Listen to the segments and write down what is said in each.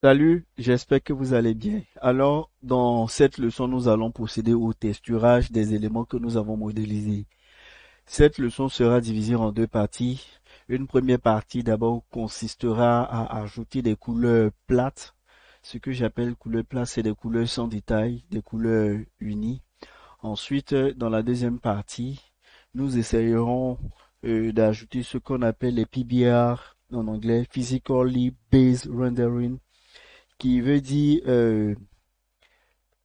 Salut, j'espère que vous allez bien. Alors, dans cette leçon, nous allons procéder au texturage des éléments que nous avons modélisés. Cette leçon sera divisée en deux parties. Une première partie d'abord consistera à ajouter des couleurs plates. Ce que j'appelle couleurs plates, c'est des couleurs sans détail, des couleurs unies. Ensuite, dans la deuxième partie, nous essayerons d'ajouter ce qu'on appelle les PBR en anglais, Physically Based Rendering, qui veut dire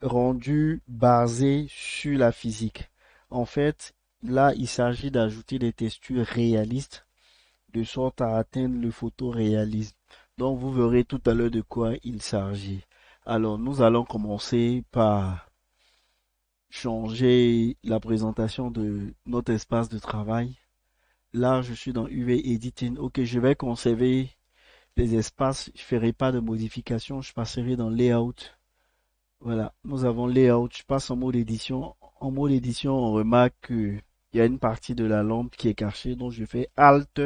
rendu basé sur la physique. En fait, là, il s'agit d'ajouter des textures réalistes de sorte à atteindre le photoréalisme. Donc, vous verrez tout à l'heure de quoi il s'agit. Alors, nous allons commencer par changer la présentation de notre espace de travail. Là, je suis dans UV Editing. Ok, je vais conserver les espaces. Je ne ferai pas de modifications. Je passerai dans Layout. Voilà, nous avons Layout. Je passe en mode édition. En mode édition, on remarque qu'il y a une partie de la lampe qui est cachée. Donc, je fais Alt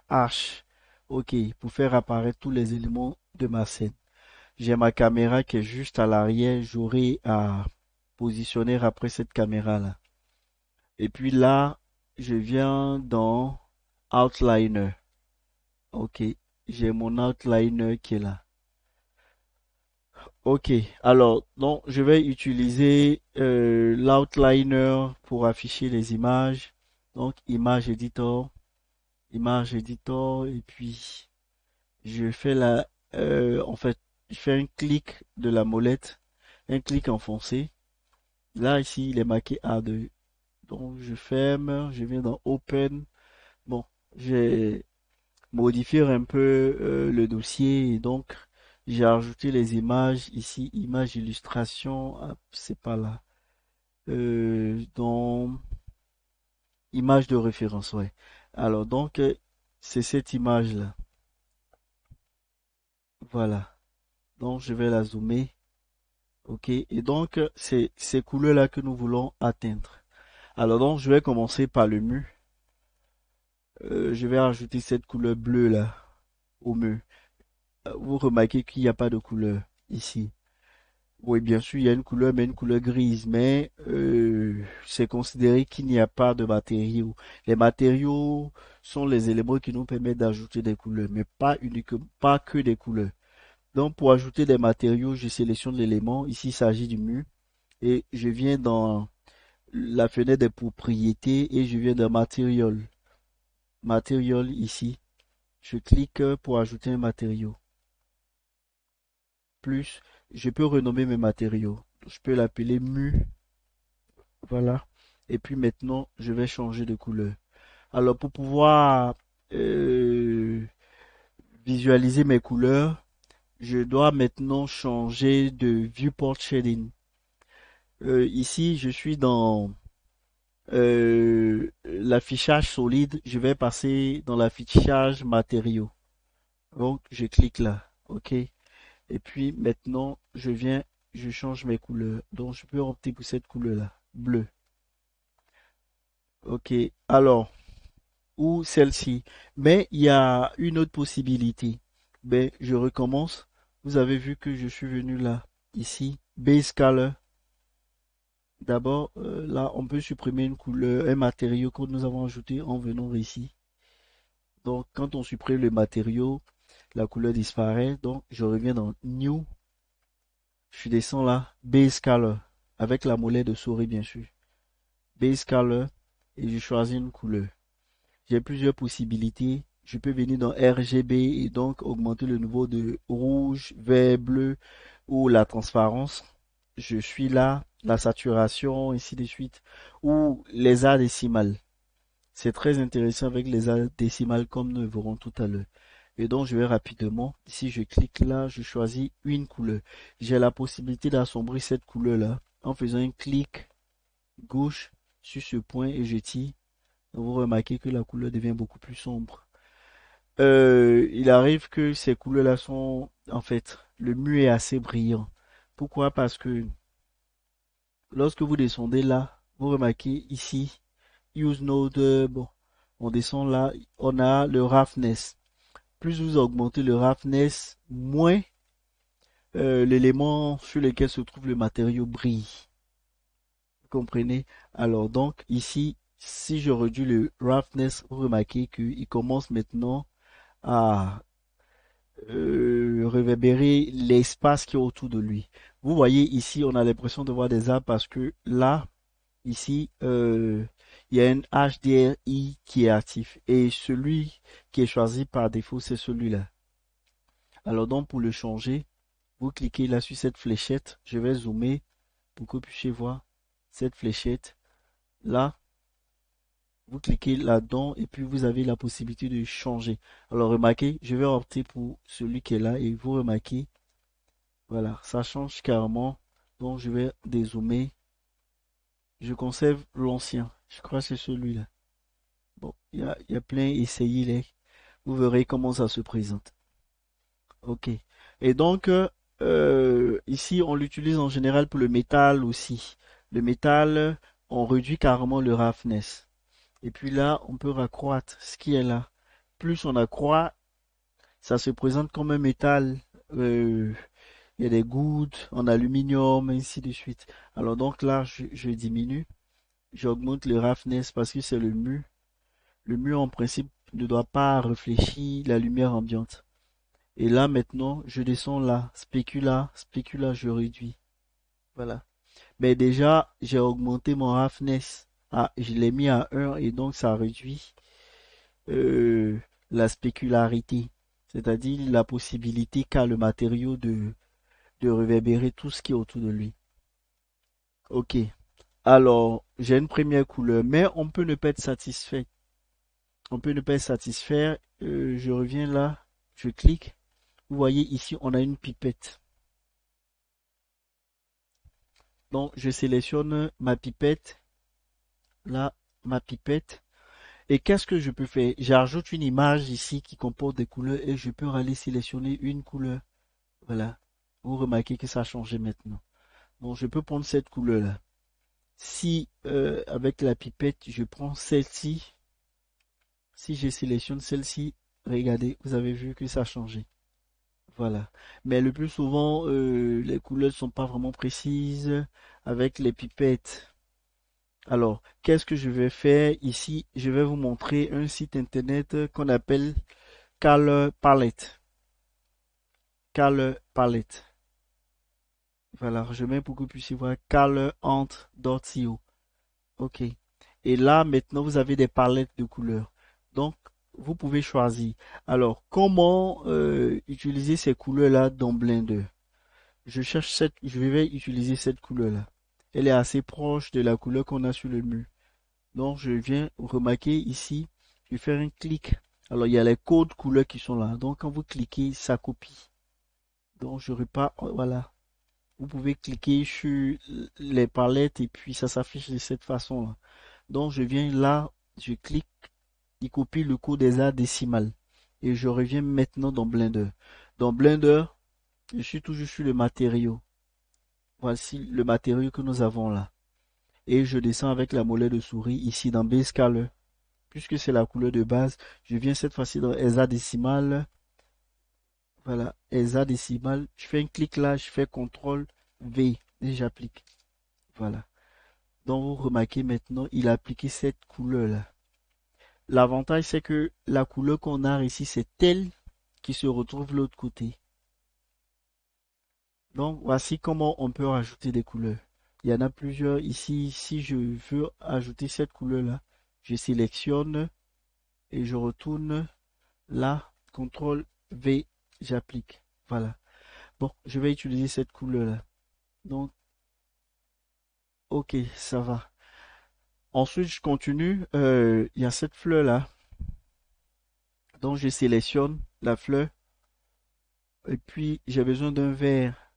H. Ok, pour faire apparaître tous les éléments de ma scène. J'ai ma caméra qui est juste à l'arrière. J'aurai à positionner après cette caméra-là. Et puis là, je viens dans Outliner. Ok, j'ai mon Outliner qui est là. Ok, alors donc je vais utiliser l'outliner pour afficher les images. Donc image editor, et puis je fais en fait, je fais un clic de la molette, un clic enfoncé. Là ici, il est marqué A2. Donc je ferme, je viens dans Open. Bon, j'ai modifié un peu le dossier et donc j'ai ajouté les images ici, images illustration, c'est pas là. Dans image de référence, ouais. Alors donc c'est cette image là. Voilà. Donc je vais la zoomer. OK. Et donc c'est ces couleurs là que nous voulons atteindre. Alors donc je vais commencer par le mur. Je vais ajouter cette couleur bleue là au mur. Vous remarquez qu'il n'y a pas de couleur ici. Oui, bien sûr, il y a une couleur, mais une couleur grise, mais c'est considéré qu'il n'y a pas de matériaux. Les matériaux sont les éléments qui nous permettent d'ajouter des couleurs, mais pas uniquement, pas que des couleurs. Donc, pour ajouter des matériaux, je sélectionne l'élément. Ici, il s'agit du mur. Et je viens dans la fenêtre des propriétés et je viens dans Material. Material ici. Je clique pour ajouter un matériau. Plus, je peux renommer mes matériaux. Je peux l'appeler mu. Voilà. Et puis maintenant, je vais changer de couleur. Alors, pour pouvoir euh, visualiser mes couleurs, je dois maintenant changer de viewport shading. Ici, je suis dans l'affichage solide. Je vais passer dans l'affichage matériaux. Donc, je clique là. OK. Et puis maintenant, je change mes couleurs. Donc, je peux opter pour cette couleur-là, bleu. OK. Alors, ou celle-ci. Mais il y a une autre possibilité. Ben, je recommence. Vous avez vu que je suis venu là, ici, Base Color. D'abord, là, on peut supprimer une couleur, un matériau que nous avons ajouté en venant ici. Donc, quand on supprime le matériau, la couleur disparaît. Donc, je reviens dans New. Je descends là, Base Color, avec la molette de souris, bien sûr. Base Color, et je choisis une couleur. J'ai plusieurs possibilités. Je peux venir dans RGB et donc augmenter le niveau de rouge, vert, bleu ou la transparence. Je suis là, la saturation, ainsi de suite. Ou les arts décimales. C'est très intéressant avec les arts décimales comme nous le verrons tout à l'heure. Et donc je vais rapidement, si je clique là, je choisis une couleur. J'ai la possibilité d'assombrir cette couleur-là en faisant un clic gauche sur ce point et je tire. Vous remarquez que la couleur devient beaucoup plus sombre. Il arrive que ces couleurs-là sont, en fait, le mur est assez brillant. Pourquoi? Parce que lorsque vous descendez là, vous remarquez ici, Use Node, bon, on descend là, on a le roughness. Plus vous augmentez le roughness, moins l'élément sur lequel se trouve le matériau brille. Vous comprenez? Alors donc ici, si je réduis le roughness, vous remarquez qu'il commence maintenant à réverbérer l'espace qui est autour de lui. Vous voyez ici, on a l'impression de voir des arbres parce que là, ici, il y a un HDRI qui est actif et celui qui est choisi par défaut, c'est celui-là. Alors donc pour le changer, vous cliquez là sur cette fléchette. Je vais zoomer pour que vous puissiez voir cette fléchette. Là, vous cliquez là-dedans et puis vous avez la possibilité de changer. Alors remarquez, je vais opter pour celui qui est là et vous remarquez, voilà, ça change carrément. Donc je vais dézoomer. Je conserve l'ancien. Je crois que c'est celui-là. Bon, il y a plein, essayez-les. Vous verrez comment ça se présente. Ok. Et donc, ici, on l'utilise en général pour le métal aussi. Le métal, on réduit carrément le roughness. Et puis là, on peut raccroître ce qui est là. Plus on accroît, ça se présente comme un métal. Euh, il y a des gouttes en aluminium, ainsi de suite. Alors donc là, je diminue. J'augmente le roughness parce que c'est le mur. Le mur, en principe, ne doit pas réfléchir la lumière ambiante. Et là, maintenant, je descends là. Spécula, spécula, je réduis. Voilà. Mais déjà, j'ai augmenté mon roughness. Ah, je l'ai mis à 1 et donc ça réduit euh, la spécularité. C'est-à-dire la possibilité qu'a le matériau de réverbérer tout ce qui est autour de lui. Ok. Alors, j'ai une première couleur, mais on peut ne pas être satisfait. On peut ne pas être satisfait. Je reviens là, je clique. Vous voyez ici, on a une pipette. Donc, je sélectionne ma pipette. Là, ma pipette. Et qu'est-ce que je peux faire? J'ajoute une image ici qui comporte des couleurs et je peux aller sélectionner une couleur. Voilà. Vous remarquez que ça a changé maintenant. Donc, je peux prendre cette couleur-là. Si, avec la pipette, je prends celle-ci. Si je sélectionne celle-ci, regardez, vous avez vu que ça a changé. Voilà. Mais le plus souvent, les couleurs ne sont pas vraiment précises avec les pipettes. Alors, qu'est-ce que je vais faire ici? Je vais vous montrer un site internet qu'on appelle Color Palette. Color Palette. Voilà, je mets pour que vous puissiez voir colorant.co. Ok. Et là, maintenant, vous avez des palettes de couleurs. Donc, vous pouvez choisir. Alors, comment utiliser ces couleurs-là dans Blender? Je vais utiliser cette couleur-là. Elle est assez proche de la couleur qu'on a sur le mur. Donc, je viens remarquer ici, je vais faire un clic. Alors, il y a les codes couleurs qui sont là. Donc, quand vous cliquez, ça copie. Donc, je repars, voilà. Vous pouvez cliquer sur les palettes et puis ça s'affiche de cette façon-là. Donc, je viens là, je clique, il copie le code des arts décimales. Et je reviens maintenant dans Blender. Dans Blender, je suis toujours sur le matériau. Voici le matériau que nous avons là. Et je descends avec la molette de souris ici dans Base Color. Puisque c'est la couleur de base, je viens cette fois-ci dans hexadécimal. Voilà, hexadécimal. Je fais un clic là, je fais CTRL V et j'applique. Voilà. Donc vous remarquez maintenant, il a appliqué cette couleur là. L'avantage c'est que la couleur qu'on a ici, c'est elle qui se retrouve de l'autre côté. Donc voici comment on peut rajouter des couleurs. Il y en a plusieurs ici. Si je veux ajouter cette couleur là, je sélectionne et je retourne là, CTRL V, j'applique. Voilà. Bon, je vais utiliser cette couleur là. Donc, ok, ça va. Ensuite, je continue. Il y a cette fleur là. Donc, je sélectionne la fleur. Et puis, j'ai besoin d'un vert.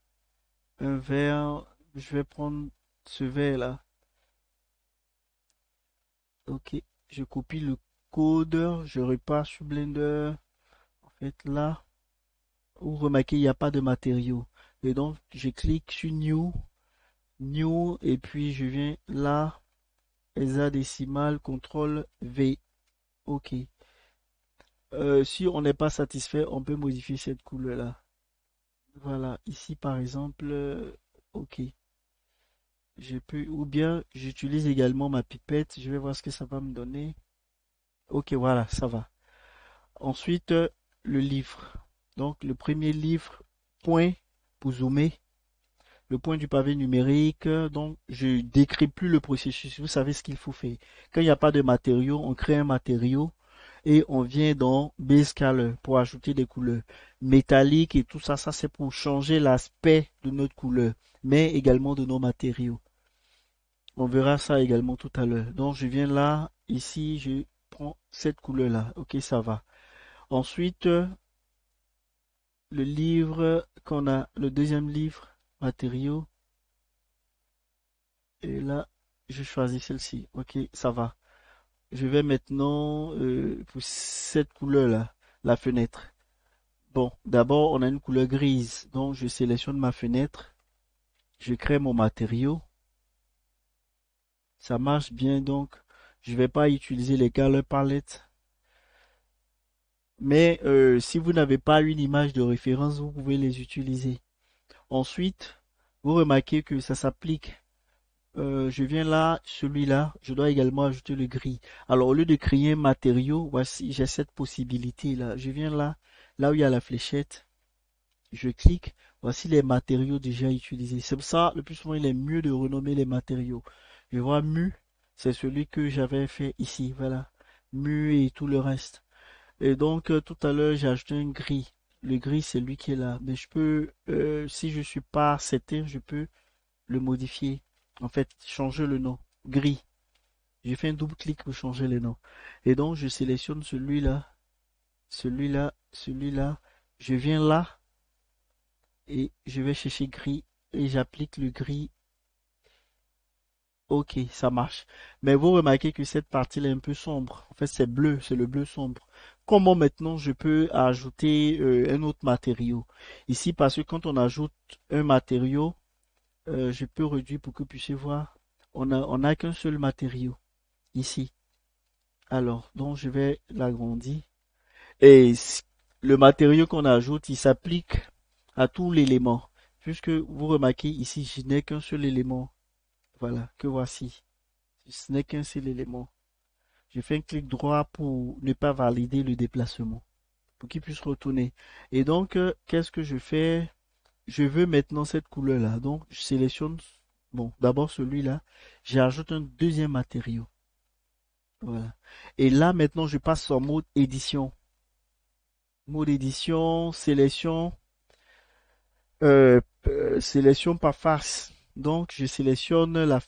Un vert. Je vais prendre ce vert là. Ok. Je copie le code. Je repars sur Blender. En fait, là, vous remarquez, il n'y a pas de matériaux. Et donc, je clique sur New. New. Et puis, je viens là. Hexadécimal, CTRL V. Ok. Si on n'est pas satisfait, on peut modifier cette couleur-là. Voilà, ici par exemple, ok. Je peux, ou bien j'utilise également ma pipette. Je vais voir ce que ça va me donner. Ok, voilà, ça va. Ensuite, le livre. Donc, le premier livre, point pour zoomer. Le point du pavé numérique. Donc, je décris plus le processus. Vous savez ce qu'il faut faire. Quand il n'y a pas de matériau, on crée un matériau et on vient dans Base Color pour ajouter des couleurs métalliques et tout ça. Ça, c'est pour changer l'aspect de notre couleur, mais également de nos matériaux. On verra ça également tout à l'heure. Donc, je viens là, ici, je prends cette couleur-là. Ok, ça va. Ensuite, le livre qu'on a, le deuxième livre, matériaux. Et là, je choisis celle-ci. Ok, ça va. Je vais maintenant, pour cette couleur-là, la fenêtre. Bon, d'abord, on a une couleur grise. Donc, je sélectionne ma fenêtre. Je crée mon matériau. Ça marche bien, donc, je vais pas utiliser les color palettes. Mais si vous n'avez pas une image de référence, vous pouvez les utiliser. Ensuite, vous remarquez que ça s'applique. Je viens là, celui-là, je dois également ajouter le gris. Alors, au lieu de créer un matériau, voici, j'ai cette possibilité-là. Je viens là, là où il y a la fléchette, je clique, voici les matériaux déjà utilisés. C'est pour ça, le plus souvent, il est mieux de renommer les matériaux. Je vois mu, c'est celui que j'avais fait ici, voilà. Mu et tout le reste. Et donc, tout à l'heure, j'ai ajouté un gris. Le gris, c'est lui qui est là. Mais je peux, si je suis pas certain, je peux le modifier. En fait, changer le nom. Gris. J'ai fait un double clic pour changer le nom. Et donc, je sélectionne celui-là, celui-là, celui-là. Je viens là et je vais chercher gris et j'applique le gris. Ok, ça marche. Mais vous remarquez que cette partie est un peu sombre. En fait, c'est bleu, c'est le bleu sombre. Comment maintenant je peux ajouter un autre matériau? Ici, parce que quand on ajoute un matériau, je peux réduire pour que vous puissiez voir. On a qu'un seul matériau ici. Alors, donc je vais l'agrandir. Et le matériau qu'on ajoute, il s'applique à tout l'élément. Puisque vous remarquez ici, je n'ai qu'un seul élément. Voilà, que voici. Ce n'est qu'un seul élément. Je fais un clic droit pour ne pas valider le déplacement, pour qu'il puisse retourner. Et donc, qu'est-ce que je fais? Je veux maintenant cette couleur-là. Donc, je sélectionne, bon, d'abord celui-là. J'ajoute un deuxième matériau. Voilà. Et là, maintenant, je passe en mode édition. Mode édition, sélection, sélection par face. Donc, je sélectionne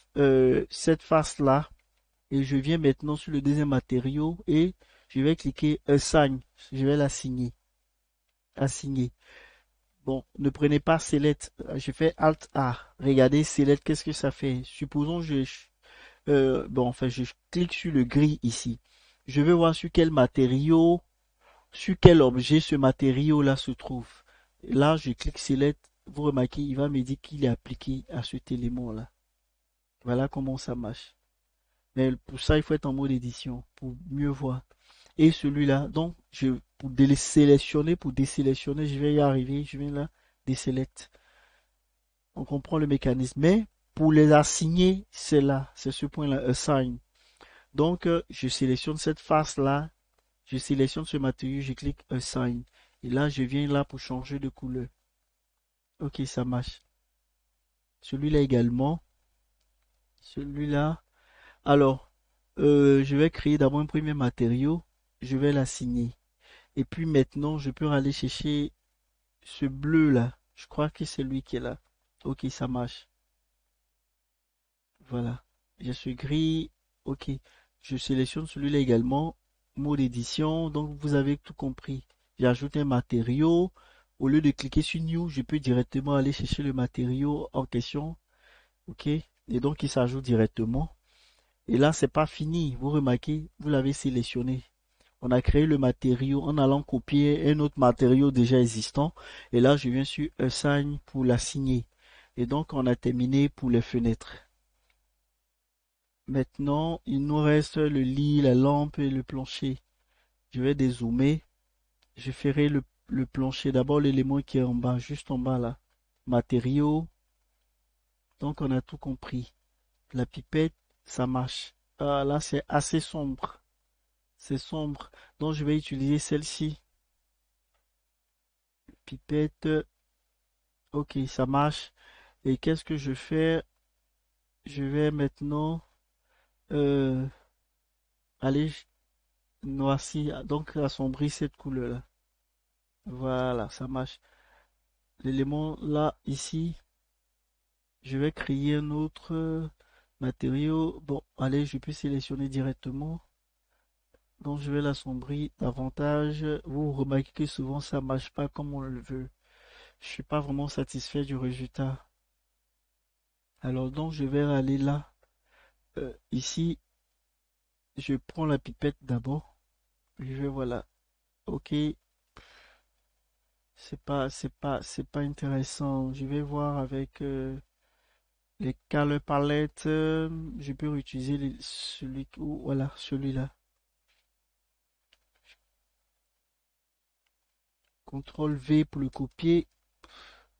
cette face-là et je viens maintenant sur le deuxième matériau et je vais cliquer Assign. Je vais l'assigner. Assigner. Bon, ne prenez pas Select. Je fais Alt A. Regardez Select, qu'est-ce que ça fait? Supposons bon, enfin, je clique sur le gris ici. Je veux voir sur quel matériau, sur quel objet ce matériau-là se trouve. Là, je clique Select. Vous remarquez, il va me dire qu'il est appliqué à cet élément-là. Voilà comment ça marche. Mais pour ça, il faut être en mode édition pour mieux voir. Et celui-là, donc, pour désélectionner, je vais y arriver. Je vais là, déselect. On comprend le mécanisme. Mais pour les assigner, c'est là, c'est ce point-là, assign. Donc, je sélectionne cette face-là, je sélectionne ce matériau, je clique assign. Et là, je viens là pour changer de couleur. Ok, ça marche. Celui-là également. Celui-là. Alors, je vais créer d'abord un premier matériau. Je vais l'assigner. Et puis maintenant, je peux aller chercher ce bleu-là. Je crois que c'est lui qui est là. Ok, ça marche. Voilà. J'ai ce gris. Ok. Je sélectionne celui-là également. Mode édition. Donc, vous avez tout compris. J'ajoute un matériau. Au lieu de cliquer sur New, je peux directement aller chercher le matériau en question. Ok. Et donc, il s'ajoute directement. Et là, c'est pas fini. Vous remarquez, vous l'avez sélectionné. On a créé le matériau en allant copier un autre matériau déjà existant. Et là, je viens sur Assign pour l'assigner. Et donc, on a terminé pour les fenêtres. Maintenant, il nous reste le lit, la lampe et le plancher. Je vais dézoomer. Je ferai le plancher. D'abord l'élément qui est en bas, juste en bas là. Matériaux. Donc on a tout compris. La pipette, ça marche. Ah, là c'est assez sombre. C'est sombre. Donc je vais utiliser celle-ci. Pipette. Ok, ça marche. Et qu'est-ce que je fais? Je vais maintenant euh, aller noircir, donc assombrir cette couleur-là. Voilà, ça marche. L'élément là, ici, je vais créer un autre matériau. Bon, allez, je peux sélectionner directement. Donc je vais l'assombrir davantage. Vous remarquez que souvent ça marche pas comme on le veut. Je suis pas vraiment satisfait du résultat. Alors donc je vais aller là. Ici, je prends la pipette d'abord. Je vais voilà. Ok, c'est pas intéressant. Je vais voir avec les color palettes. Je peux utiliser celui, voilà, celui-là. CTRL V pour le copier.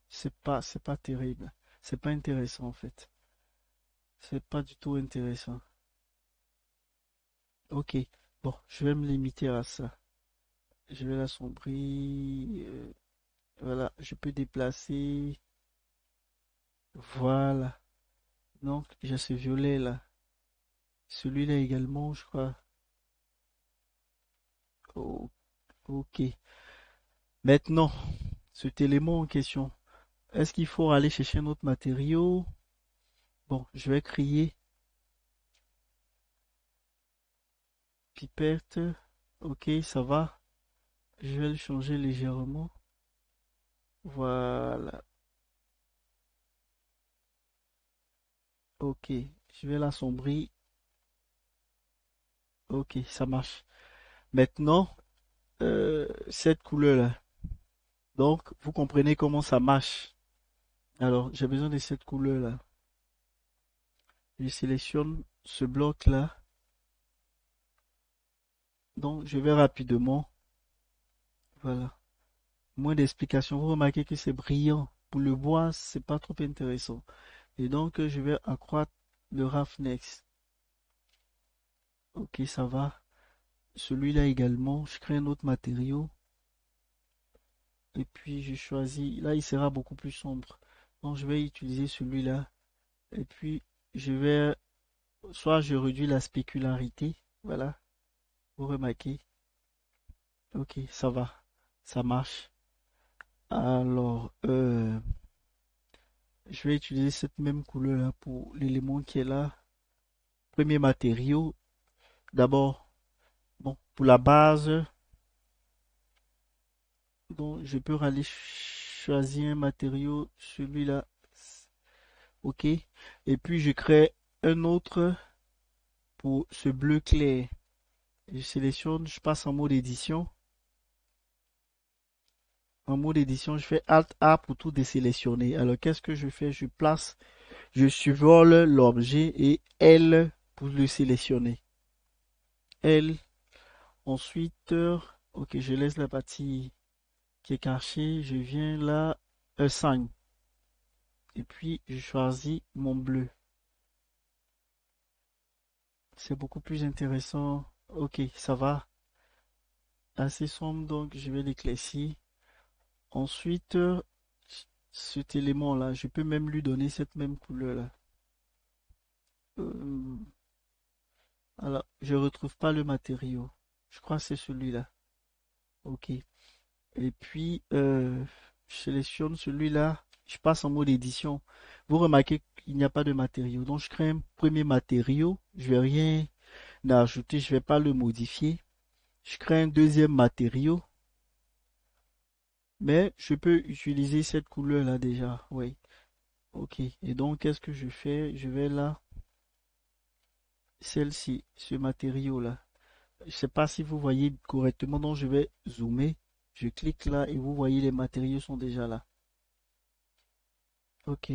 C'est pas terrible. C'est pas intéressant en fait. C'est pas du tout intéressant. Ok, bon, je vais me limiter à ça. Je vais l'assombrir. Voilà, je peux déplacer. Voilà. Donc, j'ai ce violet là. Celui-là également, je crois. Oh, ok. Maintenant, cet élément en question. Est-ce qu'il faut aller chercher un autre matériau? Bon, je vais créer pipette. Ok, ça va. Je vais le changer légèrement. Voilà. Ok, je vais l'assombrir. Ok, ça marche. Maintenant, cette couleur-là. Donc, vous comprenez comment ça marche. Alors, j'ai besoin de cette couleur-là. Je sélectionne ce bloc-là. Donc, je vais rapidement. Voilà. Moins d'explications. Vous remarquez que c'est brillant. Pour le bois, c'est pas trop intéressant. Et donc, je vais accroître le roughness. Ok, ça va. Celui-là également. Je crée un autre matériau. Et puis, je choisis. Là, il sera beaucoup plus sombre. Donc, je vais utiliser celui-là. Et puis, je vais. Soit je réduis la spécularité. Voilà. Vous remarquez. Ok, ça va. Ça marche. Alors, je vais utiliser cette même couleur là pour l'élément qui est là. Premier matériau. D'abord, bon, pour la base, donc je peux aller choisir un matériau, celui-là. Ok. Et puis je crée un autre pour ce bleu clair. Je sélectionne, je passe en mode édition. En mode édition, je fais Alt A pour tout désélectionner. Alors qu'est-ce que je fais? Je place, je survole l'objet et L pour le sélectionner. L. Ensuite, ok, je laisse la partie qui est cachée. Je viens là, 5. Et puis, je choisis mon bleu. C'est beaucoup plus intéressant. Ok, ça va. Assez sombre, donc je vais l'éclaircir. Ensuite, cet élément-là, je peux même lui donner cette même couleur-là. Euh, alors, je retrouve pas le matériau. Je crois que c'est celui-là. Ok. Et puis, je sélectionne celui-là. Je passe en mode édition. Vous remarquez qu'il n'y a pas de matériau. Donc, je crée un premier matériau. Je vais rien ajouter. Je vais pas le modifier. Je crée un deuxième matériau. Mais je peux utiliser cette couleur-là déjà. Oui. Ok. Et donc, qu'est-ce que je fais? Je vais là. Celle-ci. Ce matériau-là. Je ne sais pas si vous voyez correctement. Donc, je vais zoomer. Je clique là et vous voyez les matériaux sont déjà là. Ok.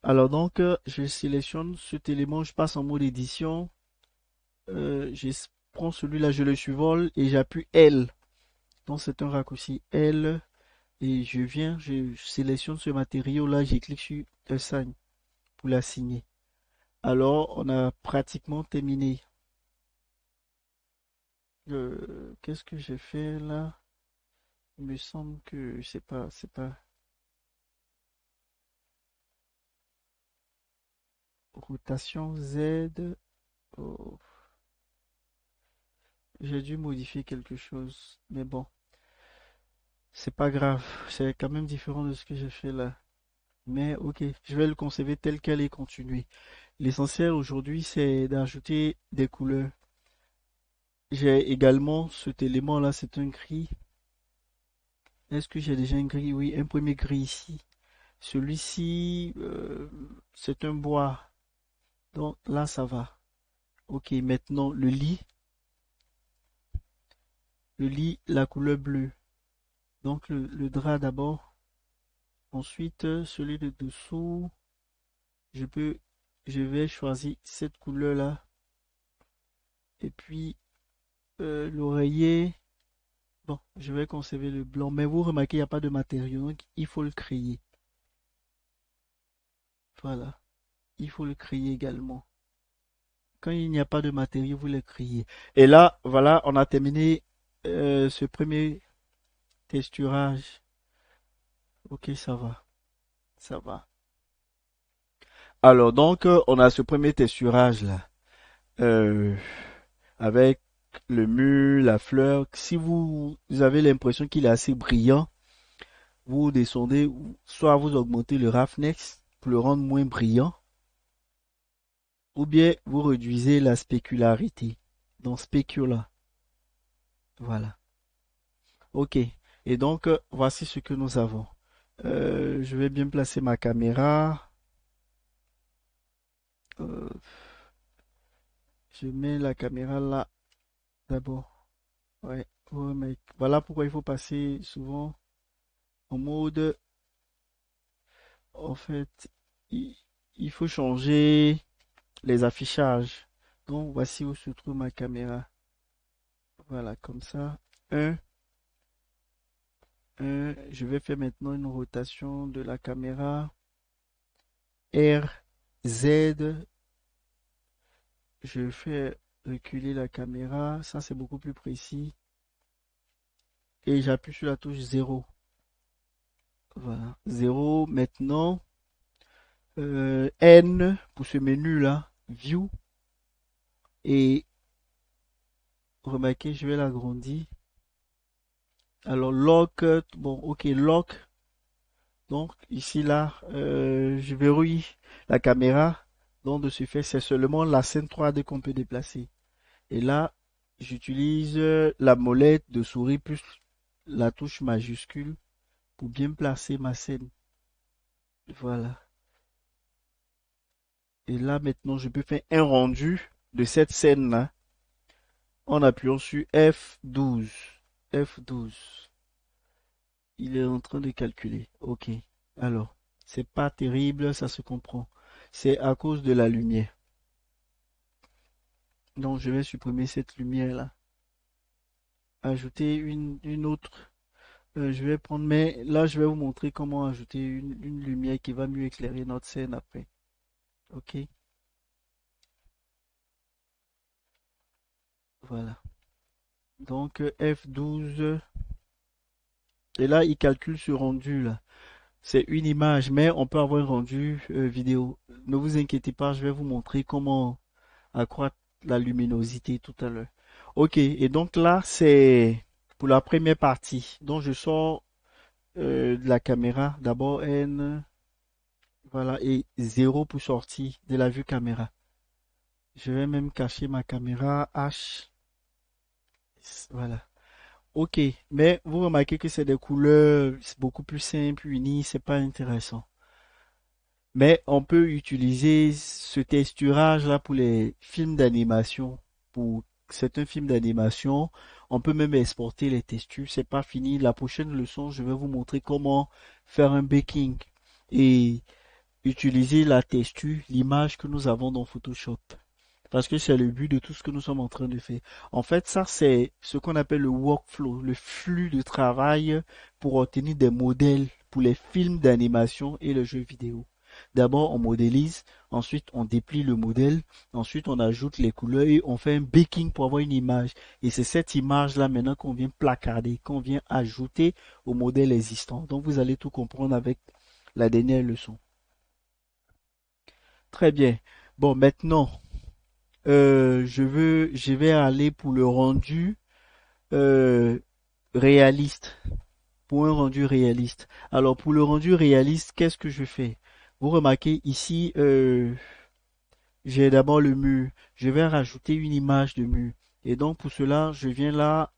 Alors donc, je sélectionne cet élément, je passe en mode édition, je prends celui-là, je le survole et j'appuie L Donc c'est un raccourci L et je sélectionne ce matériau-là, j'ai cliqué sur Assign pour l'assigner. Alors on a pratiquement terminé. Qu'est-ce que j'ai fait là? Il me semble que c'est pas rotation Z. Oh, j'ai dû modifier quelque chose, mais bon, c'est pas grave. C'est quand même différent de ce que j'ai fait là. Mais ok, je vais le conserver tel quel et continuer. L'essentiel aujourd'hui, c'est d'ajouter des couleurs. J'ai également cet élément-là, c'est un gris. Est-ce que j'ai déjà un gris? Oui, un premier gris ici. Celui-ci, c'est un bois. Donc là, ça va. Ok, maintenant le lit, la couleur bleue. Donc le drap d'abord. Ensuite, celui de dessous, je peux, je vais choisir cette couleur-là. Et puis l'oreiller, bon, je vais conserver le blanc. Mais vous remarquez, il n'y a pas de matériau, donc il faut le créer. Voilà, il faut le créer également. Quand il n'y a pas de matériau, vous le créez. Et là, voilà, on a terminé ce premier texturage. Ok, ça va, ça va. Alors donc, on a ce premier texturage là, euh, avec le mur, la fleur. Si vous avez l'impression qu'il est assez brillant, vous descendez, soit vous augmentez le roughness pour le rendre moins brillant, ou bien vous réduisez la spécularité. Donc spécula, voilà. Ok. Et donc, voici ce que nous avons. Je vais bien placer ma caméra. Euh, je mets la caméra là d'abord. Ouais, ouais, mais voilà pourquoi il faut passer souvent en mode. En fait, il, il faut changer les affichages. Donc, voici où se trouve ma caméra. Voilà, comme ça. Un, je vais faire maintenant une rotation de la caméra. R, Z. Je fais reculer la caméra. Ça, c'est beaucoup plus précis. Et j'appuie sur la touche 0. Voilà. 0. Maintenant, N pour ce menu-là. View. Et remarquez, je vais l'agrandir. Alors, lock. Bon, ok, lock. Donc, ici, là, je verrouille la caméra. Donc, de ce fait, c'est seulement la scène 3D qu'on peut déplacer. Et là, j'utilise la molette de souris plus la touche majuscule pour bien placer ma scène. Voilà. Et là, maintenant, je peux faire un rendu de cette scène-là en appuyant sur F12. F12. Il est en train de calculer. OK. Alors, c'est pas terrible, ça se comprend. C'est à cause de la lumière. Donc, je vais supprimer cette lumière-là. Ajouter une autre. Je vais prendre, mais là, je vais vous montrer comment ajouter une lumière qui va mieux éclairer notre scène après. OK. Voilà. Donc, F12. Et là, il calcule ce rendu là. C'est une image, mais on peut avoir un rendu vidéo. Ne vous inquiétez pas, je vais vous montrer comment accroître la luminosité tout à l'heure. Ok, et donc là, c'est pour la première partie. Donc je sors de la caméra. D'abord N, voilà, et 0 pour sortir de la vue caméra. Je vais même cacher ma caméra H. Voilà. Ok, mais vous remarquez que c'est des couleurs beaucoup plus simples, unies, c'est pas intéressant. Mais on peut utiliser ce texturage-là pour les films d'animation. Pour certains films d'animation, on peut même exporter les textures. C'est pas fini. La prochaine leçon, je vais vous montrer comment faire un baking et utiliser la texture, l'image que nous avons dans Photoshop. Parce que c'est le but de tout ce que nous sommes en train de faire. En fait, ça, c'est ce qu'on appelle le workflow, le flux de travail pour obtenir des modèles pour les films d'animation et les jeux vidéo. D'abord, on modélise, ensuite on déplie le modèle, ensuite on ajoute les couleurs et on fait un baking pour avoir une image. Et c'est cette image-là maintenant qu'on vient placarder, qu'on vient ajouter au modèle existant. Donc vous allez tout comprendre avec la dernière leçon. Très bien. Bon, maintenant, je vais aller pour le rendu euh, réaliste, pour un rendu réaliste. Alors pour le rendu réaliste, qu'est-ce que je fais? Vous remarquez ici, j'ai d'abord le mur. Je vais rajouter une image de mur. Et donc pour cela, je viens là,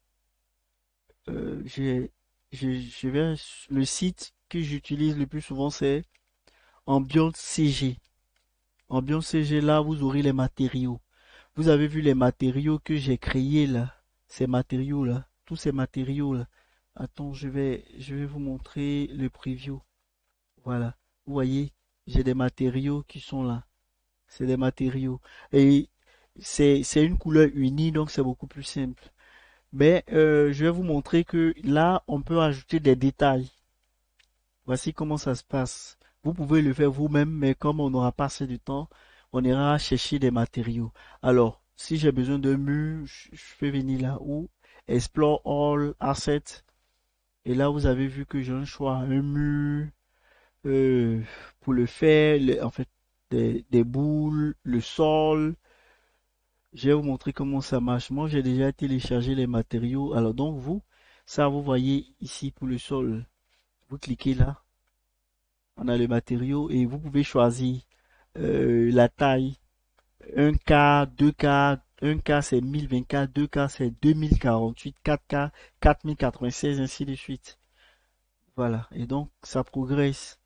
je vais le site que j'utilise le plus souvent, c'est Ambiance CG. Ambiance CG, là, vous aurez les matériaux. Vous avez vu les matériaux que j'ai créés là, ces matériaux-là, tous ces matériaux-là. Attends, je vais vous montrer le preview. Voilà. Vous voyez, j'ai des matériaux qui sont là. C'est des matériaux. Et c'est une couleur unie, donc c'est beaucoup plus simple. Mais je vais vous montrer que là, on peut ajouter des détails. Voici comment ça se passe. Vous pouvez le faire vous-même, mais comme on n'aura pas assez de temps, on ira chercher des matériaux. Alors, si j'ai besoin d'un mur, je peux venir là où Explore All Assets. Et là, vous avez vu que j'ai un choix, un mur euh, pour le faire, en fait, des boules, le sol. Je vais vous montrer comment ça marche. Moi, j'ai déjà téléchargé les matériaux. Alors, donc, ça, vous voyez ici pour le sol. Vous cliquez là. On a le matériau et vous pouvez choisir la taille 1K, 2K, 1K c'est 1024, 2K c'est 2048, 4K 4096, ainsi de suite. Voilà, et donc ça progresse.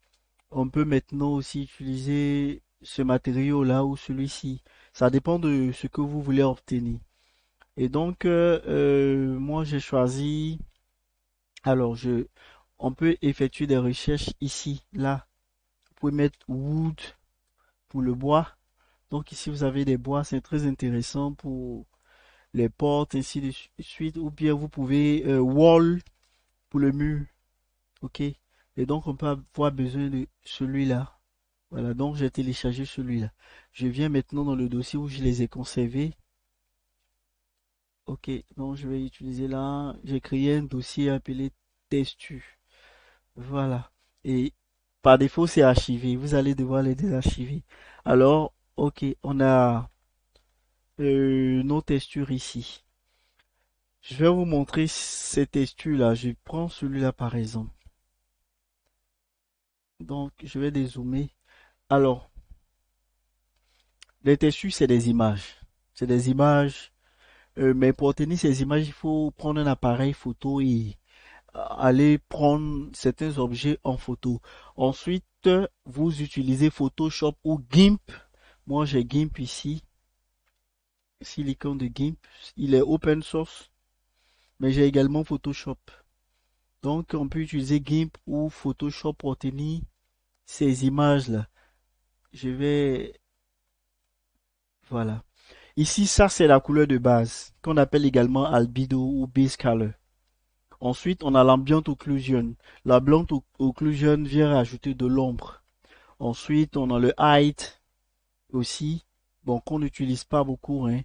On peut maintenant aussi utiliser ce matériau-là ou celui-ci. Ça dépend de ce que vous voulez obtenir. Et donc, moi j'ai choisi. Alors, on peut effectuer des recherches ici, là. Vous pouvez mettre wood pour le bois. Donc ici, vous avez des bois, c'est très intéressant pour les portes, ainsi de suite. Ou bien vous pouvez wall pour le mur. OK? Et donc, on peut avoir besoin de celui-là. Voilà, donc j'ai téléchargé celui-là. Je viens maintenant dans le dossier où je les ai conservés. OK, donc je vais utiliser là. J'ai créé un dossier appelé testu. Voilà. Et par défaut, c'est archivé. Vous allez devoir les désarchiver. Alors, OK, on a nos textures ici. Je vais vous montrer ces textures-là. Je prends celui-là par exemple. Donc, je vais dézoomer. Alors, les textures, c'est des images. C'est des images. Mais pour obtenir ces images, il faut prendre un appareil photo et aller prendre certains objets en photo. Ensuite, vous utilisez Photoshop ou GIMP. Moi, j'ai GIMP ici. Ici, l'icône de GIMP. Il est open source. Mais j'ai également Photoshop. Donc, on peut utiliser GIMP ou Photoshop pour obtenir ces images-là. Je vais... Voilà. Ici, ça, c'est la couleur de base, qu'on appelle également albedo ou base color. Ensuite, on a l'ambient occlusion. L'ambient occlusion vient rajouter de l'ombre. Ensuite, on a le height aussi. Bon, qu'on n'utilise pas beaucoup, hein.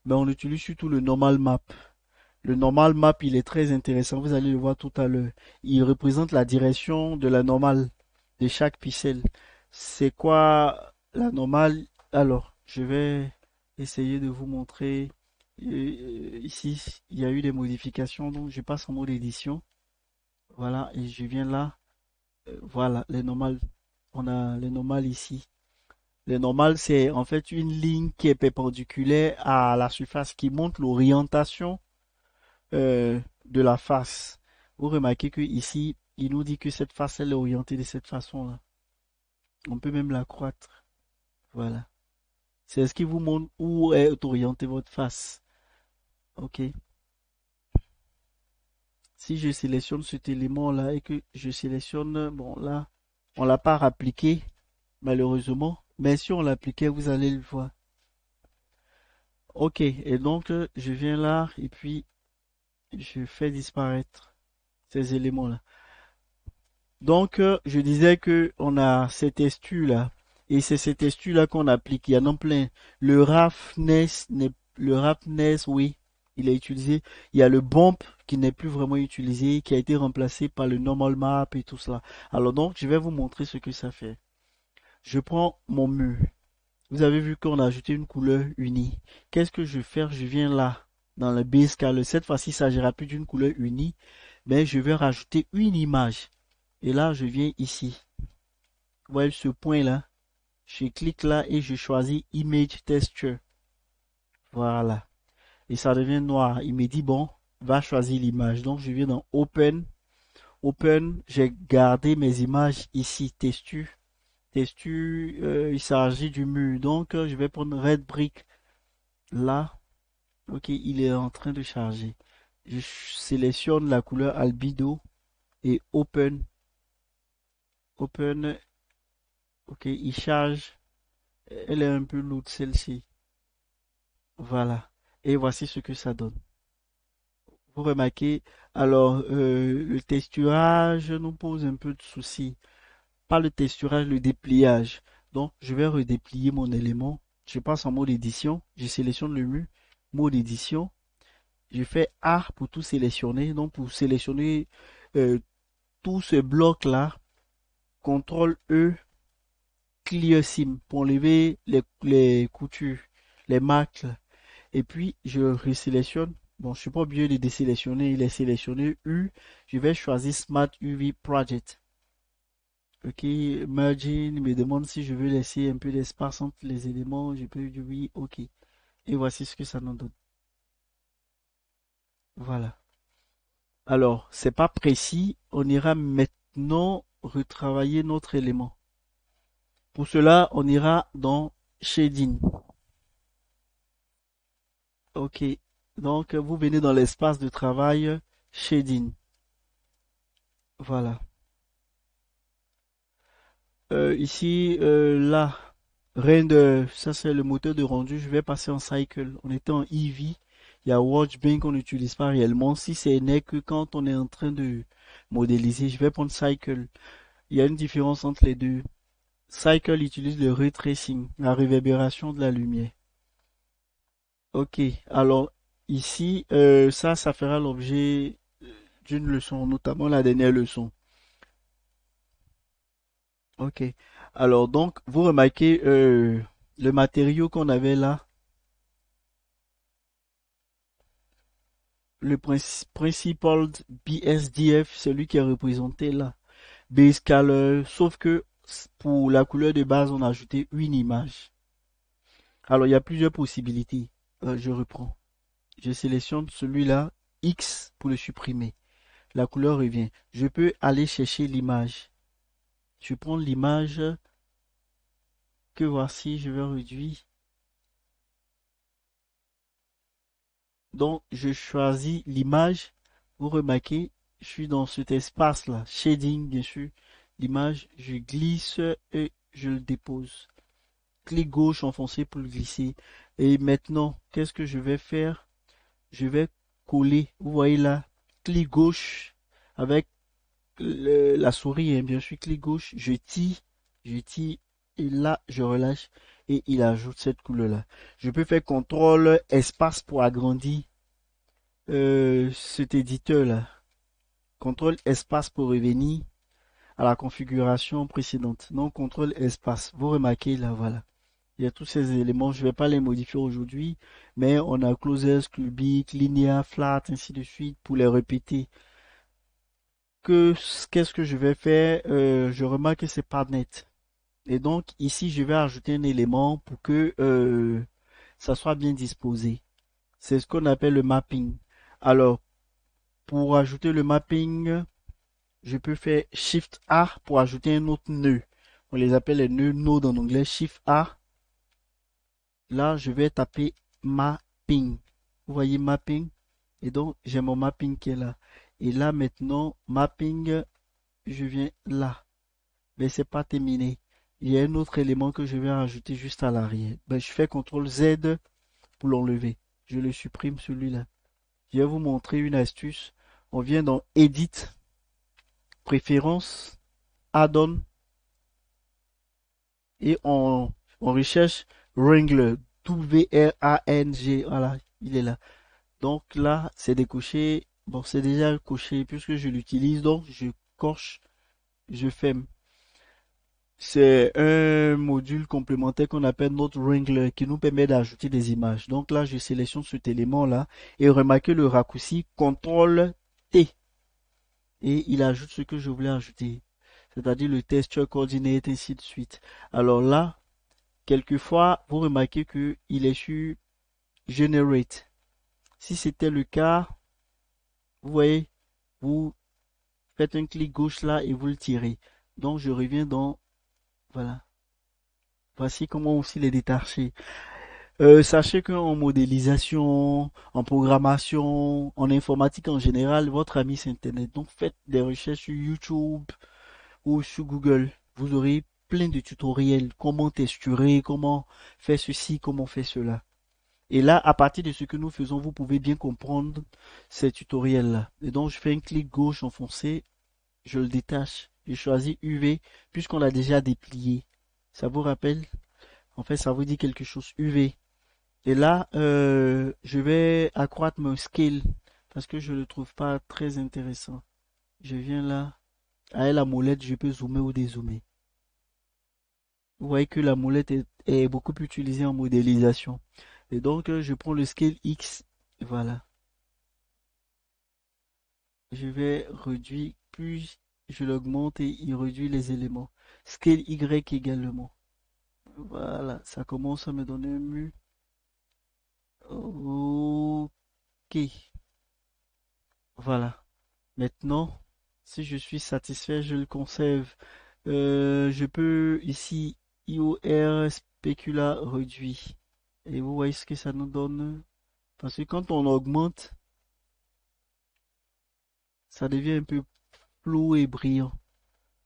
Mais on utilise surtout le normal map. Le normal map, il est très intéressant. Vous allez le voir tout à l'heure. Il représente la direction de la normale de chaque pixel. C'est quoi la normale? Alors, je vais essayer de vous montrer. Ici, il y a eu des modifications, donc je passe en mode édition. Voilà, et je viens là. Voilà, les normales. On a les normales ici. Les normales, c'est en fait une ligne qui est perpendiculaire à la surface qui montre l'orientation de la face. Vous remarquez que ici, il nous dit que cette face, elle est orientée de cette façon-là. On peut même la croître. Voilà. C'est ce qui vous montre où est orientée votre face. OK. Si je sélectionne cet élément-là et que je sélectionne, bon là, on l'a pas appliqué, malheureusement. Mais si on l'appliquait, vous allez le voir. Ok, et donc je viens là et puis je fais disparaître ces éléments-là. Donc je disais que on a cet estu là et c'est cet estu là qu'on applique. Il y en a plein. Le roughness, le roughness, oui, il est utilisé. Il y a le bump qui n'est plus vraiment utilisé, qui a été remplacé par le normal map et tout cela. Alors donc je vais vous montrer ce que ça fait. Je prends mon mur. Vous avez vu qu'on a ajouté une couleur unie. Qu'est-ce que je vais faire? Je viens là, dans le base color. Cette fois-ci, il ne s'agira plus d'une couleur unie, mais je vais rajouter une image. Et là, je viens ici. Vous voyez ce point-là? Je clique là et je choisis Image Texture. Voilà. Et ça devient noir. Il me dit, bon, va choisir l'image. Donc, je viens dans Open. Open, j'ai gardé mes images ici. Texture. Texture, il s'agit du mur. Donc, je vais prendre Red Brick là. Ok, il est en train de charger. Je sélectionne la couleur albedo et open. Open. Ok, il charge. Elle est un peu lourde celle-ci. Voilà. Et voici ce que ça donne. Vous remarquez, alors le texturage nous pose un peu de soucis. Pas le texturage, le dépliage. Donc, je vais redéplier mon élément. Je passe en mode édition. Je sélectionne le mur. Mode édition. Je fais A pour tout sélectionner. Donc, pour sélectionner euh, tout ce bloc-là, CTRL E, clear sim pour enlever les coutures, les marques. Et puis, je resélectionne. Bon, je suis pas obligé de désélectionner, il est sélectionné U. Je vais choisir Smart UV Project. Ok, Margin me demande si je veux laisser un peu d'espace entre les éléments. Je peux dire oui, ok. Et voici ce que ça nous donne. Voilà. Alors, c'est pas précis. On ira maintenant retravailler notre élément. Pour cela, on ira dans Shading. Ok. Donc, vous venez dans l'espace de travail Shading. Voilà. Ici, là, Render, ça c'est le moteur de rendu. Je vais passer en Cycle. On était en Eevee. Il y a Watchbane qu'on n'utilise pas réellement. Si c'est n'est que quand on est en train de modéliser, je vais prendre Cycle. Il y a une différence entre les deux. Cycle utilise le ray tracing, la réverbération de la lumière. Ok, alors ici, ça fera l'objet d'une leçon, notamment la dernière leçon. Ok, alors donc, vous remarquez le matériau qu'on avait là, le principal BSDF, celui qui est représenté là, Base Color, sauf que pour la couleur de base, on a ajouté une image. Alors, il y a plusieurs possibilités. Je reprends. Je sélectionne celui-là, X pour le supprimer. La couleur revient. Je peux aller chercher l'image. Je prends l'image que voici, je vais réduire. Donc, je choisis l'image. Vous remarquez, je suis dans cet espace-là. Shading, bien sûr. L'image, je glisse et je le dépose. Clic gauche enfoncé pour le glisser. Et maintenant, qu'est-ce que je vais faire? Je vais coller. Vous voyez là, clic gauche avec la souris, hein, bien sûr, clic gauche, je tire, et là, je relâche, et il ajoute cette couleur-là. Je peux faire CTRL espace pour agrandir cet éditeur-là. CTRL espace pour revenir à la configuration précédente. Donc, CTRL espace. Vous remarquez là, voilà. Il y a tous ces éléments, je ne vais pas les modifier aujourd'hui, mais on a closers, cubic, linéaire, flat, ainsi de suite, pour les répéter. Qu'est-ce que je vais faire? Je remarque que c'est pas net. Et donc ici, je vais ajouter un élément pour que ça soit bien disposé. C'est ce qu'on appelle le mapping. Alors, pour ajouter le mapping, je peux faire Shift A pour ajouter un autre nœud. On les appelle les nœuds nodes en anglais. Shift A. Là, je vais taper mapping. Vous voyez mapping? Et donc, j'ai mon mapping qui est là. Et là, maintenant, mapping, je viens là. Mais c'est pas terminé. Il y a un autre élément que je vais rajouter juste à l'arrière. Ben, je fais CTRL Z pour l'enlever. Je le supprime celui-là. Je vais vous montrer une astuce. On vient dans Edit, Préférences, Add-on et on recherche Wrangler. W-R-A-N-G. Voilà, il est là. Donc là, c'est décoché. Bon, c'est déjà coché puisque je l'utilise. Donc, je coche, je ferme. C'est un module complémentaire qu'on appelle notre Wrangler qui nous permet d'ajouter des images. Donc là, je sélectionne cet élément-là et remarquez le raccourci CTRL T. Et il ajoute ce que je voulais ajouter, c'est-à-dire le texture coordinate, ainsi de suite. Alors là, quelquefois, vous remarquez que il est sur Generate. Si c'était le cas, vous voyez, vous faites un clic gauche là et vous le tirez. Donc je reviens dans, voilà. Voici comment aussi les détacher. Sachez qu'en modélisation, en programmation, en informatique en général, votre ami c'est Internet. Donc faites des recherches sur YouTube ou sur Google. Vous aurez plein de tutoriels. Comment texturer, comment faire ceci, comment faire cela. Et là, à partir de ce que nous faisons, vous pouvez bien comprendre ces tutoriels-là. Et donc, je fais un clic gauche enfoncé, je le détache. Je choisis UV, puisqu'on l'a déjà déplié. Ça vous rappelle? En fait, ça vous dit quelque chose. UV. Et là, je vais accroître mon scale parce que je ne le trouve pas très intéressant. Je viens là. Avec la molette, je peux zoomer ou dézoomer. Vous voyez que la molette est beaucoup plus utilisée en modélisation. Et donc, je prends le scale X. Voilà. Je vais réduire, plus je l'augmente et il réduit les éléments. Scale Y également. Voilà, ça commence à me donner un mur. Ok. Voilà. Maintenant, si je suis satisfait, je le conserve. Je peux ici IOR spécula réduit. Et vous voyez ce que ça nous donne. Parce que quand on augmente, ça devient un peu flou et brillant.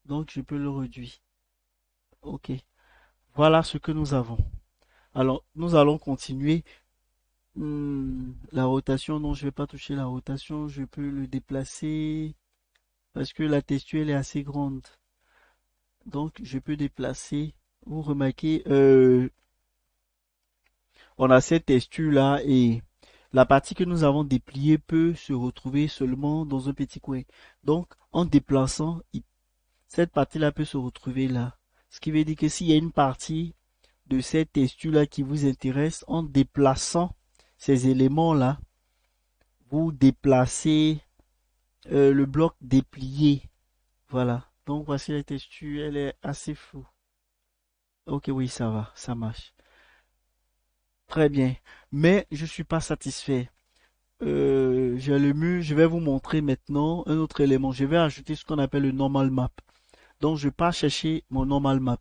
Donc je peux le réduire. Ok. Voilà ce que nous avons. Alors, nous allons continuer. La rotation, non, je vais pas toucher la rotation. Je peux le déplacer parce que la texture elle est assez grande. Donc, je peux déplacer. Vous remarquez, on a cette texture là et la partie que nous avons dépliée peut se retrouver seulement dans un petit coin. Donc, en déplaçant, cette partie-là peut se retrouver là. Ce qui veut dire que s'il y a une partie de cette texture-là qui vous intéresse, en déplaçant ces éléments-là, vous déplacez le bloc déplié. Voilà. Donc, voici la texture, elle est assez floue. Ok, oui, ça va, ça marche. Très bien. Mais je suis pas satisfait. J'ai le mur, je vais vous montrer maintenant un autre élément. Je vais ajouter ce qu'on appelle le normal map. Donc, je pars chercher mon normal map.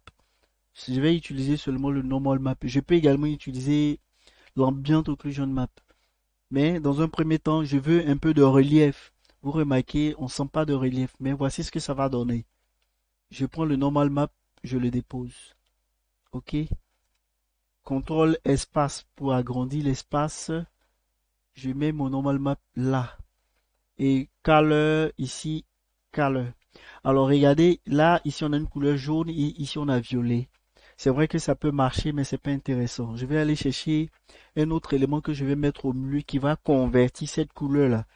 Je vais utiliser seulement le normal map. Je peux également utiliser l'ambient occlusion map. Mais dans un premier temps, je veux un peu de relief. Vous remarquez, on sent pas de relief. Mais voici ce que ça va donner. Je prends le normal map, je le dépose. OK. CTRL espace pour agrandir l'espace. Je mets mon normal map là. Et color ici, color. Alors regardez, là, ici on a une couleur jaune et ici on a violet. C'est vrai que ça peut marcher, mais c'est pas intéressant. Je vais aller chercher un autre élément que je vais mettre au milieu qui va convertir cette couleur-là.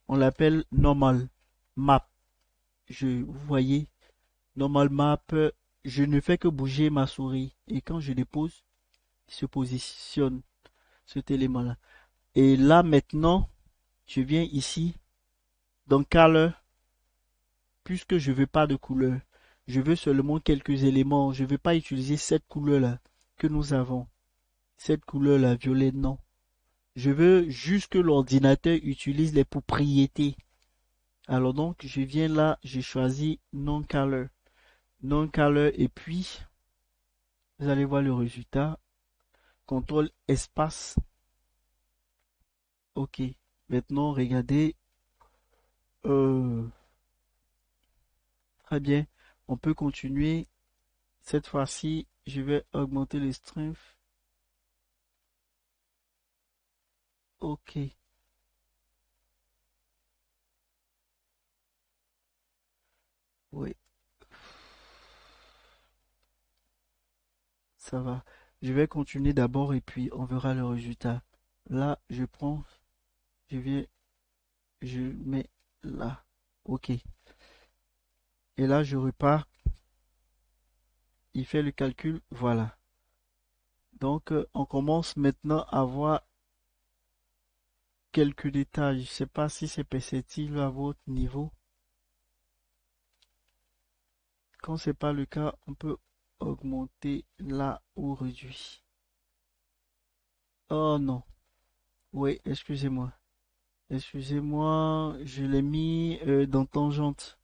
On l'appelle normal map. Vous voyez, normal map, je ne fais que bouger ma souris. Et quand je dépose, il se positionne cet élément-là. Et là maintenant, je viens ici, dans color, puisque je veux pas de couleur. Je veux seulement quelques éléments. Je ne veux pas utiliser cette couleur-là que nous avons. Cette couleur-là, violet, non. Je veux juste que l'ordinateur utilise les propriétés. Alors donc, je viens là, j'ai choisi non-color. Non-color et puis, vous allez voir le résultat. CTRL espace. OK. Maintenant, regardez. Très bien. On peut continuer. Cette fois-ci, je vais augmenter le strength. Ok. Oui, ça va. Je vais continuer d'abord et puis on verra le résultat. Là, je prends, je viens, je mets là. Ok. Et là, je repars. Il fait le calcul. Voilà. Donc, on commence maintenant à voir quelques détails. Je ne sais pas si c'est perceptible à votre niveau. Quand ce n'est pas le cas, on peut augmenter là ou réduire. Oh non. Oui, excusez-moi. Excusez-moi, je l'ai mis dans tangente.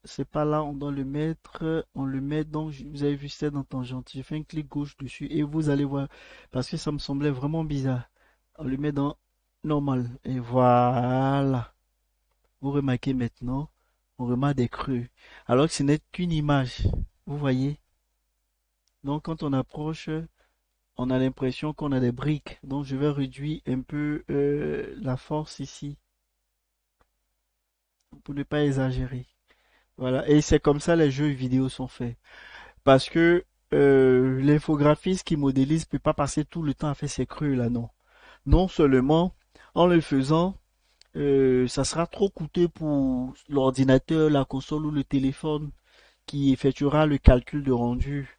C'est pas là, on doit le mettre. On le met donc, vous avez vu, c'est dans tangente. J'ai fait un clic gauche dessus et vous allez voir. Parce que ça me semblait vraiment bizarre. On le met dans normal. Et voilà. Vous remarquez maintenant, on remarque des creux. Alors que ce n'est qu'une image. Vous voyez? Donc quand on approche, on a l'impression qu'on a des briques. Donc je vais réduire un peu la force ici pour ne pas exagérer. Voilà. Et c'est comme ça les jeux vidéo sont faits. Parce que l'infographiste qui modélise ne peut pas passer tout le temps à faire ces creux là, non. Non seulement en le faisant, ça sera trop coûteux pour l'ordinateur, la console ou le téléphone qui effectuera le calcul de rendu.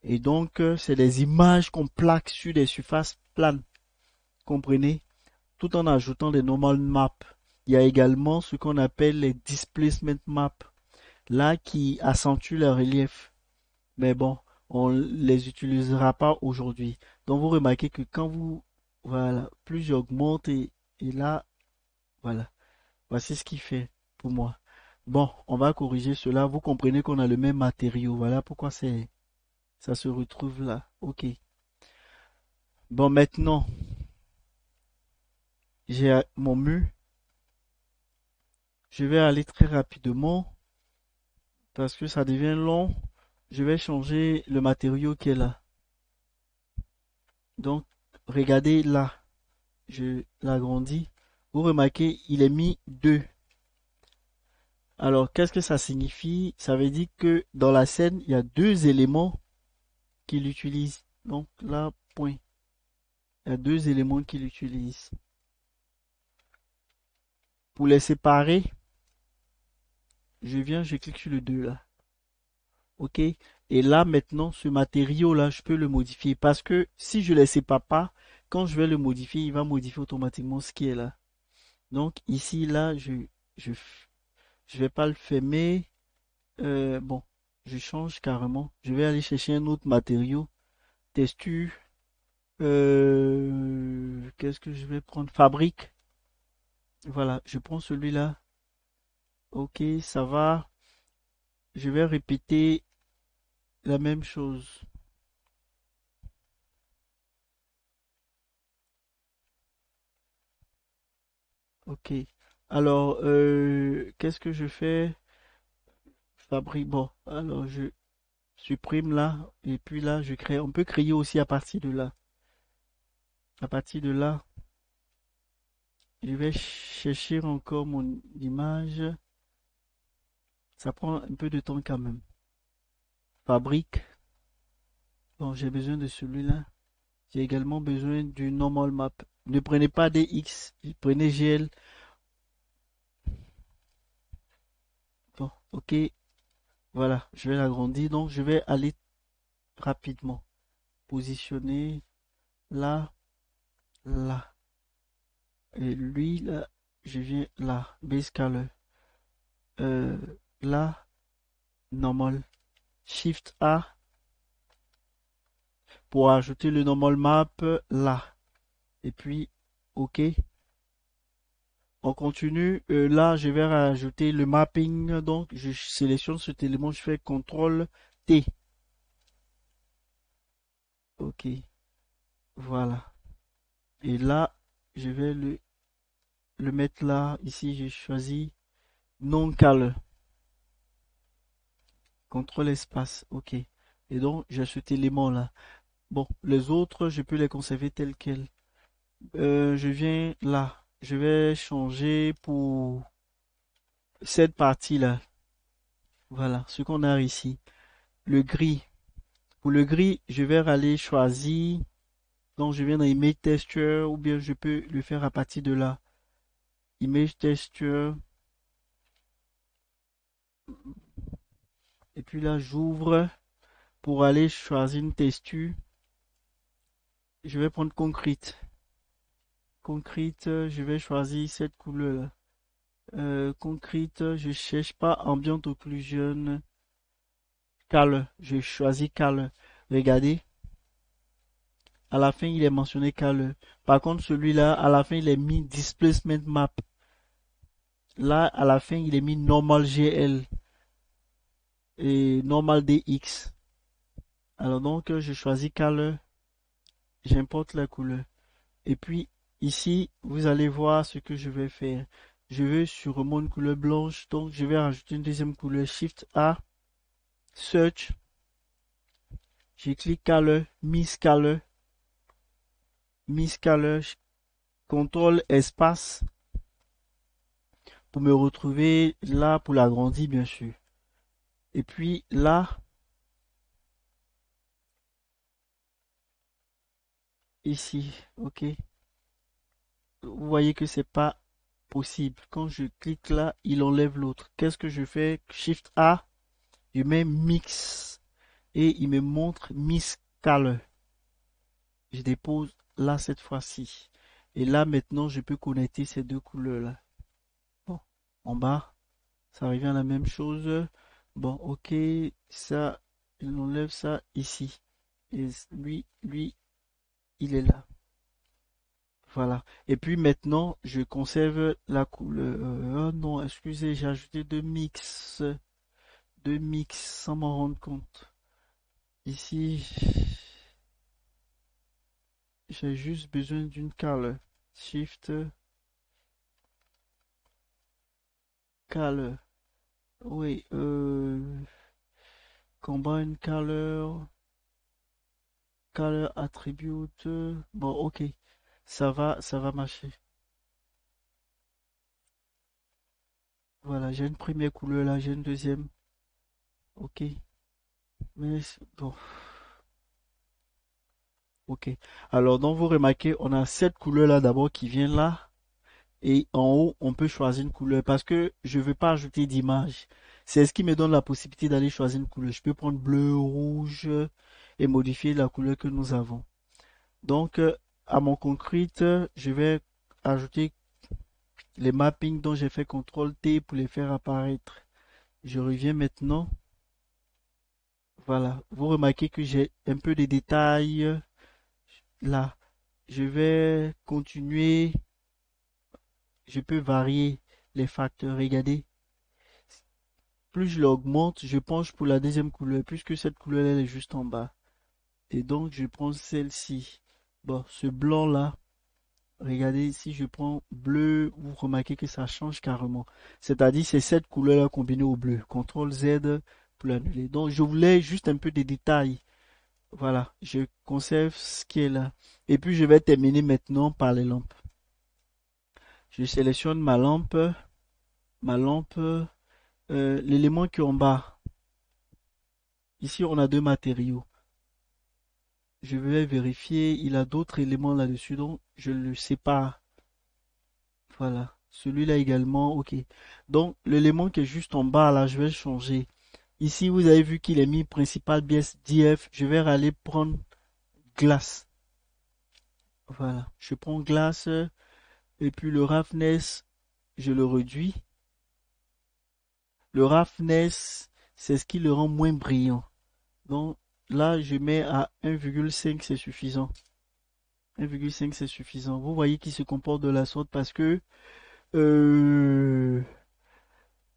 Et donc, c'est des images qu'on plaque sur des surfaces planes, comprenez, tout en ajoutant des normal maps. Il y a également ce qu'on appelle les displacement maps, là qui accentuent le relief. Mais bon, on les utilisera pas aujourd'hui. Donc vous remarquez que quand vous, voilà, plus j'augmente et là, voilà, voici ce qu'il fait pour moi. Bon, on va corriger cela. Vous comprenez qu'on a le même matériau. Voilà pourquoi ça se retrouve là. Ok. Bon, maintenant, j'ai mon mur. Je vais aller très rapidement parce que ça devient long. Je vais changer le matériau qui est là. Donc, regardez là. Je l'agrandis. Vous remarquez, il est mis 2. Alors, qu'est-ce que ça signifie? Ça veut dire que dans la scène, il y a deux éléments qu'il utilise. Donc là, point. Il y a deux éléments qu'il utilise. Pour les séparer, je viens, je clique sur le 2 là. OK? Et là, maintenant, ce matériau-là, je peux le modifier. Parce que si je ne le sépare pas, quand je vais le modifier, il va modifier automatiquement ce qui est là. Donc ici, là, je, je vais pas le fermer. Bon, je change carrément. Je vais aller chercher un autre matériau. Texture. Qu'est-ce que je vais prendre? Fabrique. Voilà, je prends celui-là. Ok, ça va. Je vais répéter la même chose. Ok. Alors, qu'est-ce que je fais? Fabrique. Bon, alors je supprime là. Et puis là, je crée. On peut créer aussi à partir de là. À partir de là, je vais chercher encore mon image. Ça prend un peu de temps quand même. Fabrique. Bon, j'ai besoin de celui-là. J'ai également besoin du normal map. Ne prenez pas DX, prenez GL. Bon, ok, voilà, je vais l'agrandir. Donc, je vais aller rapidement. Positionner là, là. Et lui, là, je viens là. Base color. Euh, là, normal. Shift A pour ajouter le normal map là. Et puis, ok. On continue. Là, je vais rajouter le mapping. Donc, je sélectionne cet élément. Je fais CTRL T. Ok. Voilà. Et là, je vais le mettre là. Ici, j'ai choisi non color. CTRL espace. Ok. Et donc, j'ai cet élément là. Bon, les autres, je peux les conserver tels quels. Je viens là. Je vais changer pour cette partie-là. Voilà, ce qu'on a ici. Le gris. Pour le gris, je vais aller choisir. Donc, je viens dans Image Texture ou bien je peux le faire à partir de là. Image Texture. Et puis là, j'ouvre pour aller choisir une texture. Je vais prendre Concrete. Concrete, je vais choisir cette couleur-là. Concrete, je cherche pas Ambient Occlusion. Color, je choisis Color. Regardez, à la fin, il est mentionné Color. Par contre, celui-là, à la fin, il est mis Displacement Map. Là, à la fin, il est mis Normal GL et Normal DX. Alors donc, je choisis Color, j'importe la couleur. Et puis, ici, vous allez voir ce que je vais faire. Je veux sûrement une couleur blanche, donc je vais rajouter une deuxième couleur. Shift A, Search, je clique Color, Miss Color, contrôle espace pour me retrouver là pour l'agrandir bien sûr. Et puis là, ici, ok. Vous voyez que c'est pas possible. Quand je clique là, il enlève l'autre. Qu'est-ce que je fais? Shift A, je mets Mix et il me montre Miss Color. Je dépose là cette fois-ci. Et là maintenant, je peux connecter ces deux couleurs-là. Bon, en bas, ça revient à la même chose. Bon, ok, ça, il enlève ça ici. Et lui, il est là. Voilà. Et puis maintenant, je conserve la couleur. Oh non, excusez, j'ai ajouté deux mix sans m'en rendre compte. Ici, j'ai juste besoin d'une color. Shift, color. Oui, combine color, color attribute. Bon, ok, ça va marcher. Voilà, j'ai une première couleur là, j'ai une deuxième. Ok, mais bon, ok. Alors, donc vous remarquez, on a cette couleur là d'abord qui vient là. Et en haut, on peut choisir une couleur parce que je ne veux pas ajouter d'image. C'est ce qui me donne la possibilité d'aller choisir une couleur. Je peux prendre bleu, rouge et modifier la couleur que nous avons. Donc, à mon concrete, je vais ajouter les mappings dont j'ai fait CTRL T pour les faire apparaître. Je reviens maintenant. Voilà. Vous remarquez que j'ai un peu de détails là. Je vais continuer. Je peux varier les facteurs. Regardez. Plus je l'augmente, je penche pour la deuxième couleur, puisque cette couleur elle est juste en bas. Et donc je prends celle-ci. Bon, ce blanc là, regardez si je prends bleu, vous remarquez que ça change carrément. C'est-à-dire c'est cette couleur là combinée au bleu. CTRL Z pour l'annuler. Donc je voulais juste un peu de détails. Voilà, je conserve ce qui est là. Et puis je vais terminer maintenant par les lampes. Je sélectionne ma lampe, l'élément qui est en bas. Ici on a deux matériaux. Je vais vérifier, il a d'autres éléments là-dessus, donc je le sépare. Voilà, celui-là également, ok. Donc l'élément qui est juste en bas là, je vais changer. Ici, vous avez vu qu'il est mis principal BSDF. Je vais aller prendre glace. Voilà, je prends glace et puis le roughness, je le réduis. Le roughness, c'est ce qui le rend moins brillant. Donc là, je mets à 1,5, c'est suffisant. 1,5 c'est suffisant. Vous voyez qu'il se comporte de la sorte parce que euh,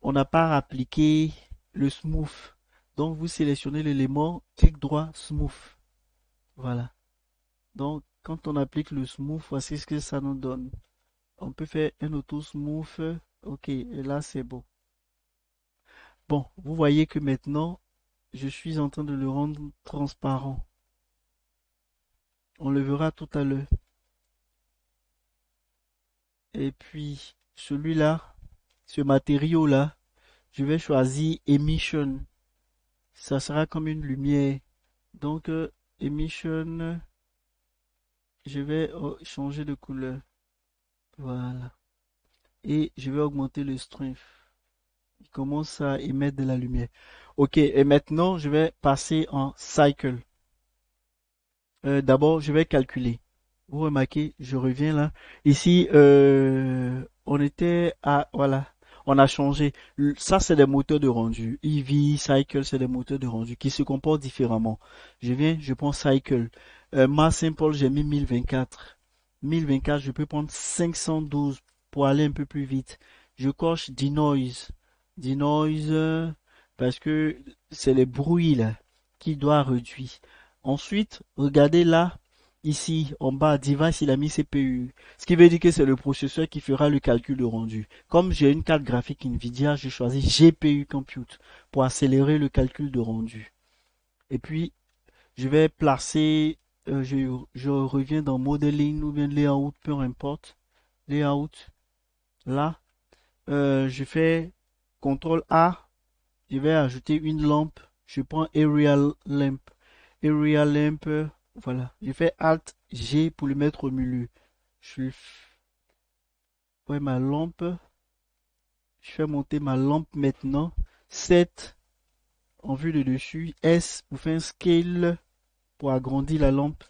on n'a pas appliqué le smooth. Donc vous sélectionnez l'élément, clic droit, smooth. Voilà. Donc quand on applique le smooth, voici ce que ça nous donne. On peut faire un auto smooth. Ok, et là c'est bon. Bon, vous voyez que maintenant, je suis en train de le rendre transparent. On le verra tout à l'heure. Et puis, celui-là, ce matériau-là, je vais choisir Emission. Ça sera comme une lumière. Donc, Emission, je vais changer de couleur. Voilà. Et je vais augmenter le strength. Il commence à émettre de la lumière. Ok, et maintenant, je vais passer en cycle. D'abord, je vais calculer. Vous remarquez, je reviens là. Ici, on était à, voilà, on a changé. Ça, c'est des moteurs de rendu. EV, Cycle, c'est des moteurs de rendu qui se comportent différemment. Je viens, je prends Cycle. Mass Simple, j'ai mis 1024. 1024, je peux prendre 512 pour aller un peu plus vite. Je coche Denoise. Denoise, parce que c'est les bruits là qui doit réduire. Ensuite, regardez là, ici, en bas, device, il a mis CPU. Ce qui veut dire que c'est le processeur qui fera le calcul de rendu. Comme j'ai une carte graphique Nvidia, je choisis GPU Compute pour accélérer le calcul de rendu. Et puis, je vais placer, je reviens dans Modeling ou bien Layout, peu importe. Layout, là, je fais CTRL A, je vais ajouter une lampe. Je prends Area Lamp. Area Lamp, voilà. Je fais Alt G pour le mettre au milieu. Je fais ma lampe. Je fais monter ma lampe maintenant. 7 en vue de dessus. S pour faire un scale pour agrandir la lampe.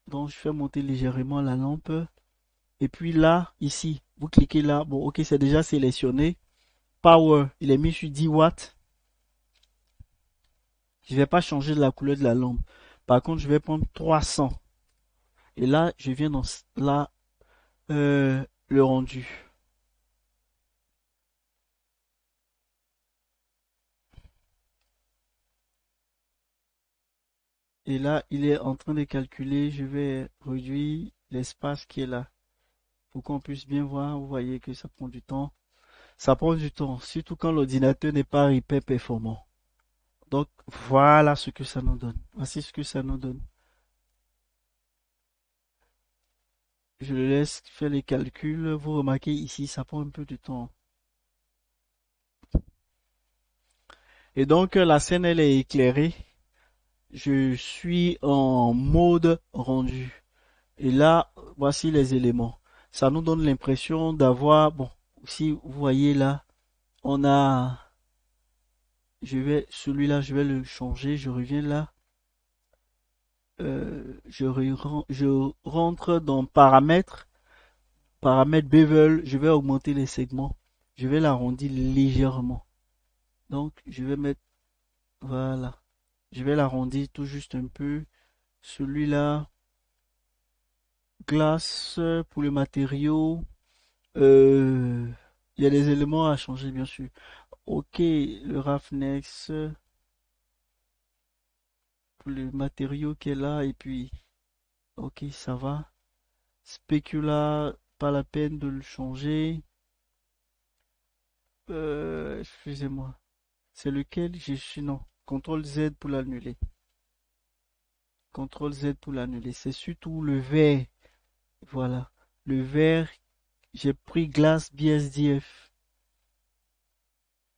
Donc je fais monter légèrement la lampe. Et puis là, ici, vous cliquez là. Bon, ok, c'est déjà sélectionné. Power, il est mis sur 10 watts. Je ne vais pas changer la couleur de la lampe. Par contre, je vais prendre 300. Et là, je viens dans là, le rendu. Et là, il est en train de calculer. Je vais réduire l'espace qui est là pour qu'on puisse bien voir. Vous voyez que ça prend du temps. Ça prend du temps, surtout quand l'ordinateur n'est pas hyper performant. Donc, voilà ce que ça nous donne. Voici ce que ça nous donne. Je le laisse faire les calculs. Vous remarquez ici, ça prend un peu de temps. Et donc, la scène, elle est éclairée. Je suis en mode rendu. Et là, voici les éléments. Ça nous donne l'impression d'avoir, bon, si vous voyez là, on a, celui-là, je vais le changer, je reviens là. Je rentre dans paramètres, paramètres bevel, je vais augmenter les segments. Je vais l'arrondir légèrement. Donc, je vais mettre, voilà. Je vais l'arrondir tout juste un peu. Celui-là, glace pour le matériau. Il y a des éléments à changer, bien sûr. Ok, le roughness pour le matériau qui est là. Et puis, ok, ça va. Specula, pas la peine de le changer. Excusez-moi. C'est lequel? Je suis non. CTRL Z pour l'annuler. CTRL Z pour l'annuler. C'est surtout le vert. Voilà. Le vert, j'ai pris Glass BSDF.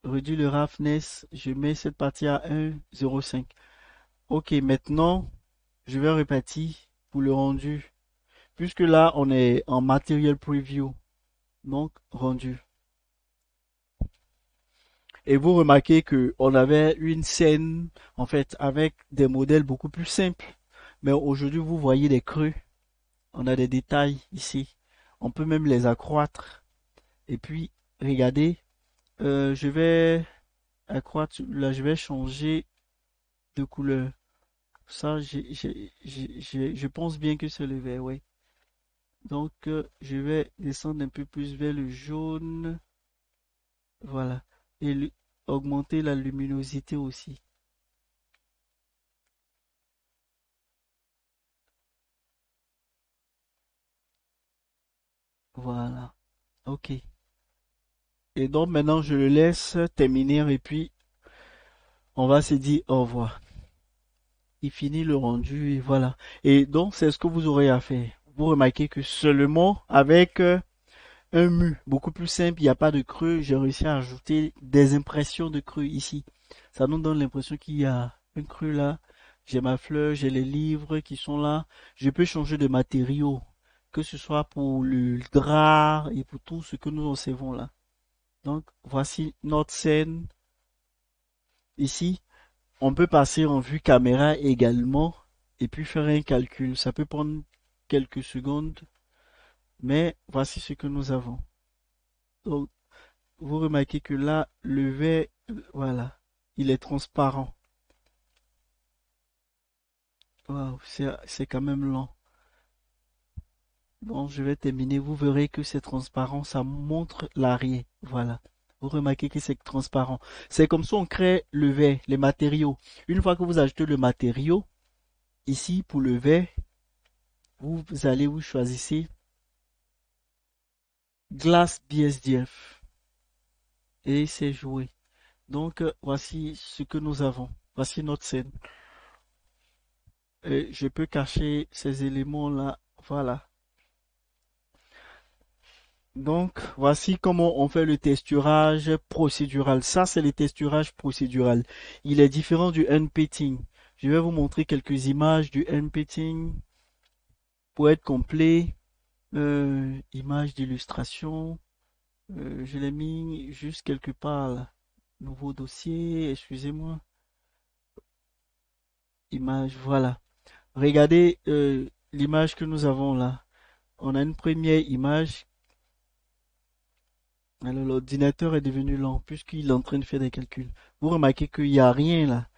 Réduit le roughness. Je mets cette partie à 1,05. Ok, maintenant, je vais répartir pour le rendu. Puisque là, on est en Material Preview. Donc, rendu. Et vous remarquez que on avait une scène, en fait, avec des modèles beaucoup plus simples. Mais aujourd'hui, vous voyez des creux. On a des détails ici. On peut même les accroître. Et puis, regardez, je vais accroître, là, je vais changer de couleur. Ça, je pense bien que c'est le vert, oui. Donc, je vais descendre un peu plus vers le jaune. Voilà. Et augmenter la luminosité aussi. Voilà. Ok. Et donc maintenant, je le laisse terminer et puis on va se dire au revoir. Il finit le rendu et voilà. Et donc, c'est ce que vous aurez à faire. vous remarquez que seulement avec un mu beaucoup plus simple, il n'y a pas de creux, j'ai réussi à ajouter des impressions de creux ici. Ça nous donne l'impression qu'il y a un creux là. J'ai ma fleur, j'ai les livres qui sont là. Je peux changer de matériau, que ce soit pour le drap et pour tout ce que nous observons là. Donc, voici notre scène ici. On peut passer en vue caméra également et puis faire un calcul. Ça peut prendre quelques secondes, mais voici ce que nous avons. Donc, vous remarquez que là, le verre, voilà, il est transparent. Waouh, c'est quand même lent. Bon, je vais terminer. Vous verrez que c'est transparent, ça montre l'arrière. Voilà. Vous remarquez que c'est transparent. C'est comme ça on crée le verre, les matériaux. Une fois que vous ajoutez le matériau, ici pour le verre, vous allez vous choisissez Glass BSDF et c'est joué. Donc voici ce que nous avons. Voici notre scène. Et je peux cacher ces éléments-là. Voilà. Donc, voici comment on fait le testurage procédural. Ça, c'est le testurage procédural. Il est différent du unpetting. Je vais vous montrer quelques images du unpetting pour être complet. Images d'illustration. Je l'ai mis juste quelque part là. Nouveau dossier, excusez-moi. Image, voilà. Regardez l'image que nous avons là. On a une première image. Alors l'ordinateur est devenu lent puisqu'il est en train de faire des calculs. Vous remarquez qu'il n'y a rien là.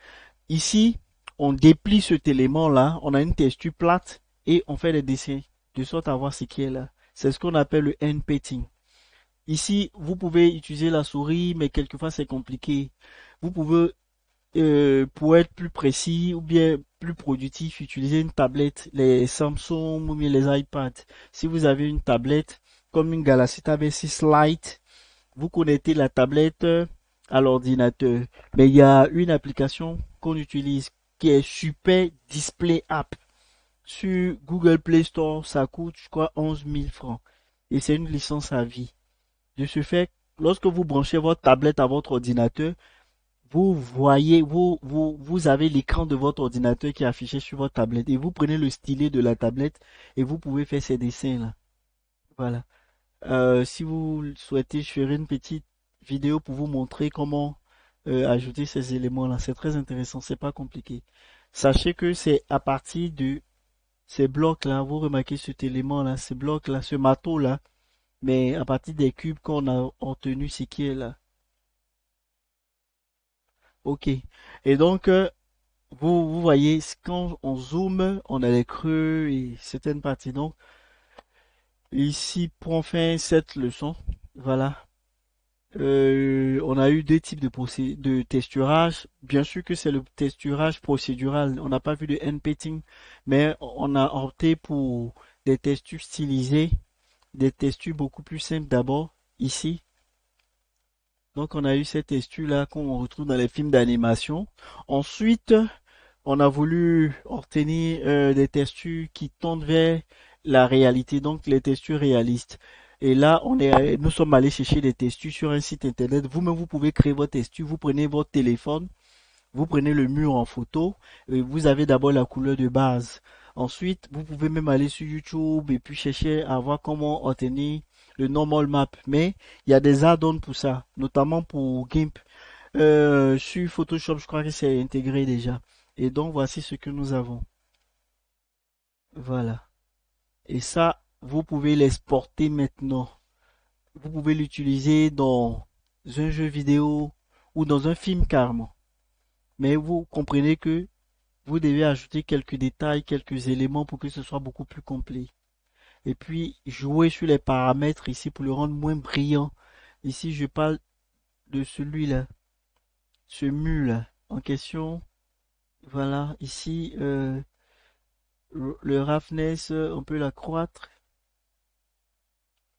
Ici, on déplie cet élément-là, on a une texture plate et on fait des dessins de sorte à voir ce qui est là. C'est ce qu'on appelle le handpainting. Ici, vous pouvez utiliser la souris, mais quelquefois c'est compliqué. Vous pouvez, pour être plus précis ou bien plus productif, utiliser une tablette, les Samsung ou bien les iPads. Si vous avez une tablette comme une Galaxy Tab S6 Lite, vous connectez la tablette à l'ordinateur. Mais il y a une application qu'on utilise qui est Super Display App. Sur Google Play Store, ça coûte, je crois, 11 000 francs. Et c'est une licence à vie. De ce fait, lorsque vous branchez votre tablette à votre ordinateur, vous voyez, vous avez l'écran de votre ordinateur qui est affiché sur votre tablette. Et vous prenez le stylet de la tablette et vous pouvez faire ces dessins-là. Voilà. Si vous souhaitez, je ferai une petite vidéo pour vous montrer comment ajouter ces éléments-là. C'est très intéressant, c'est pas compliqué. Sachez que c'est à partir de ces blocs-là, vous remarquez cet élément-là, ces blocs-là, ce matos-là, mais à partir des cubes qu'on a obtenu ce qui est là. Ok. Et donc, vous voyez, quand on zoome, on a les creux et certaines parties. Donc, ici, pour fin cette leçon, voilà. On a eu deux types de testurage. Bien sûr que c'est le testurage procédural. On n'a pas vu de handpainting, mais on a opté pour des testures stylisées, des testures beaucoup plus simples d'abord, ici. Donc on a eu cette texture là qu'on retrouve dans les films d'animation. Ensuite, on a voulu obtenir des textures qui tendent vers la réalité, donc les textures réalistes. Et là, nous sommes allés chercher des textures sur un site internet. Vous-même, vous pouvez créer votre texture. Vous prenez votre téléphone, vous prenez le mur en photo, et vous avez d'abord la couleur de base. Ensuite, vous pouvez même aller sur YouTube et puis chercher à voir comment obtenir le normal map. Mais il y a des add-ons pour ça, notamment pour GIMP. Sur Photoshop, je crois que c'est intégré déjà. Et donc, voici ce que nous avons. Voilà. Et ça, vous pouvez l'exporter maintenant. Vous pouvez l'utiliser dans un jeu vidéo ou dans un film carrément. Mais vous comprenez que vous devez ajouter quelques détails, quelques éléments pour que ce soit beaucoup plus complet. Et puis, jouer sur les paramètres ici pour le rendre moins brillant. Ici, je parle de celui-là, ce mur-là en question. Voilà, ici, le roughness, on peut l'accroître.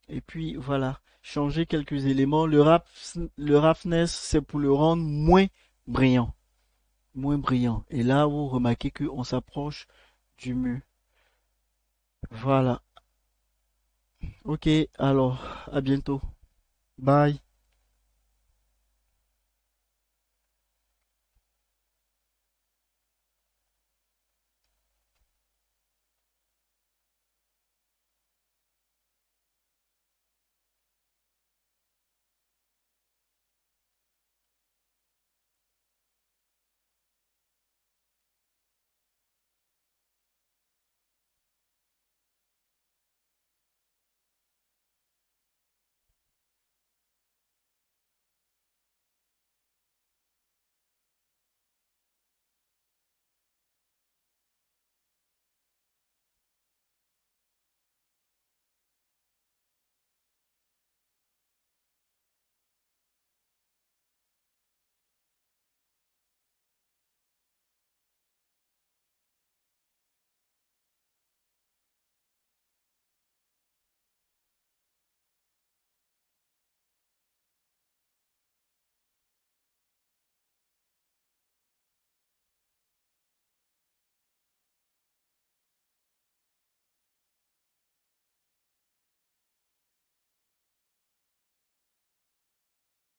Et puis, voilà, changer quelques éléments. Le roughness, c'est pour le rendre moins brillant. Moins brillant. Et là, vous remarquez qu'on s'approche du mur. Voilà. Ok, alors, à bientôt. Bye.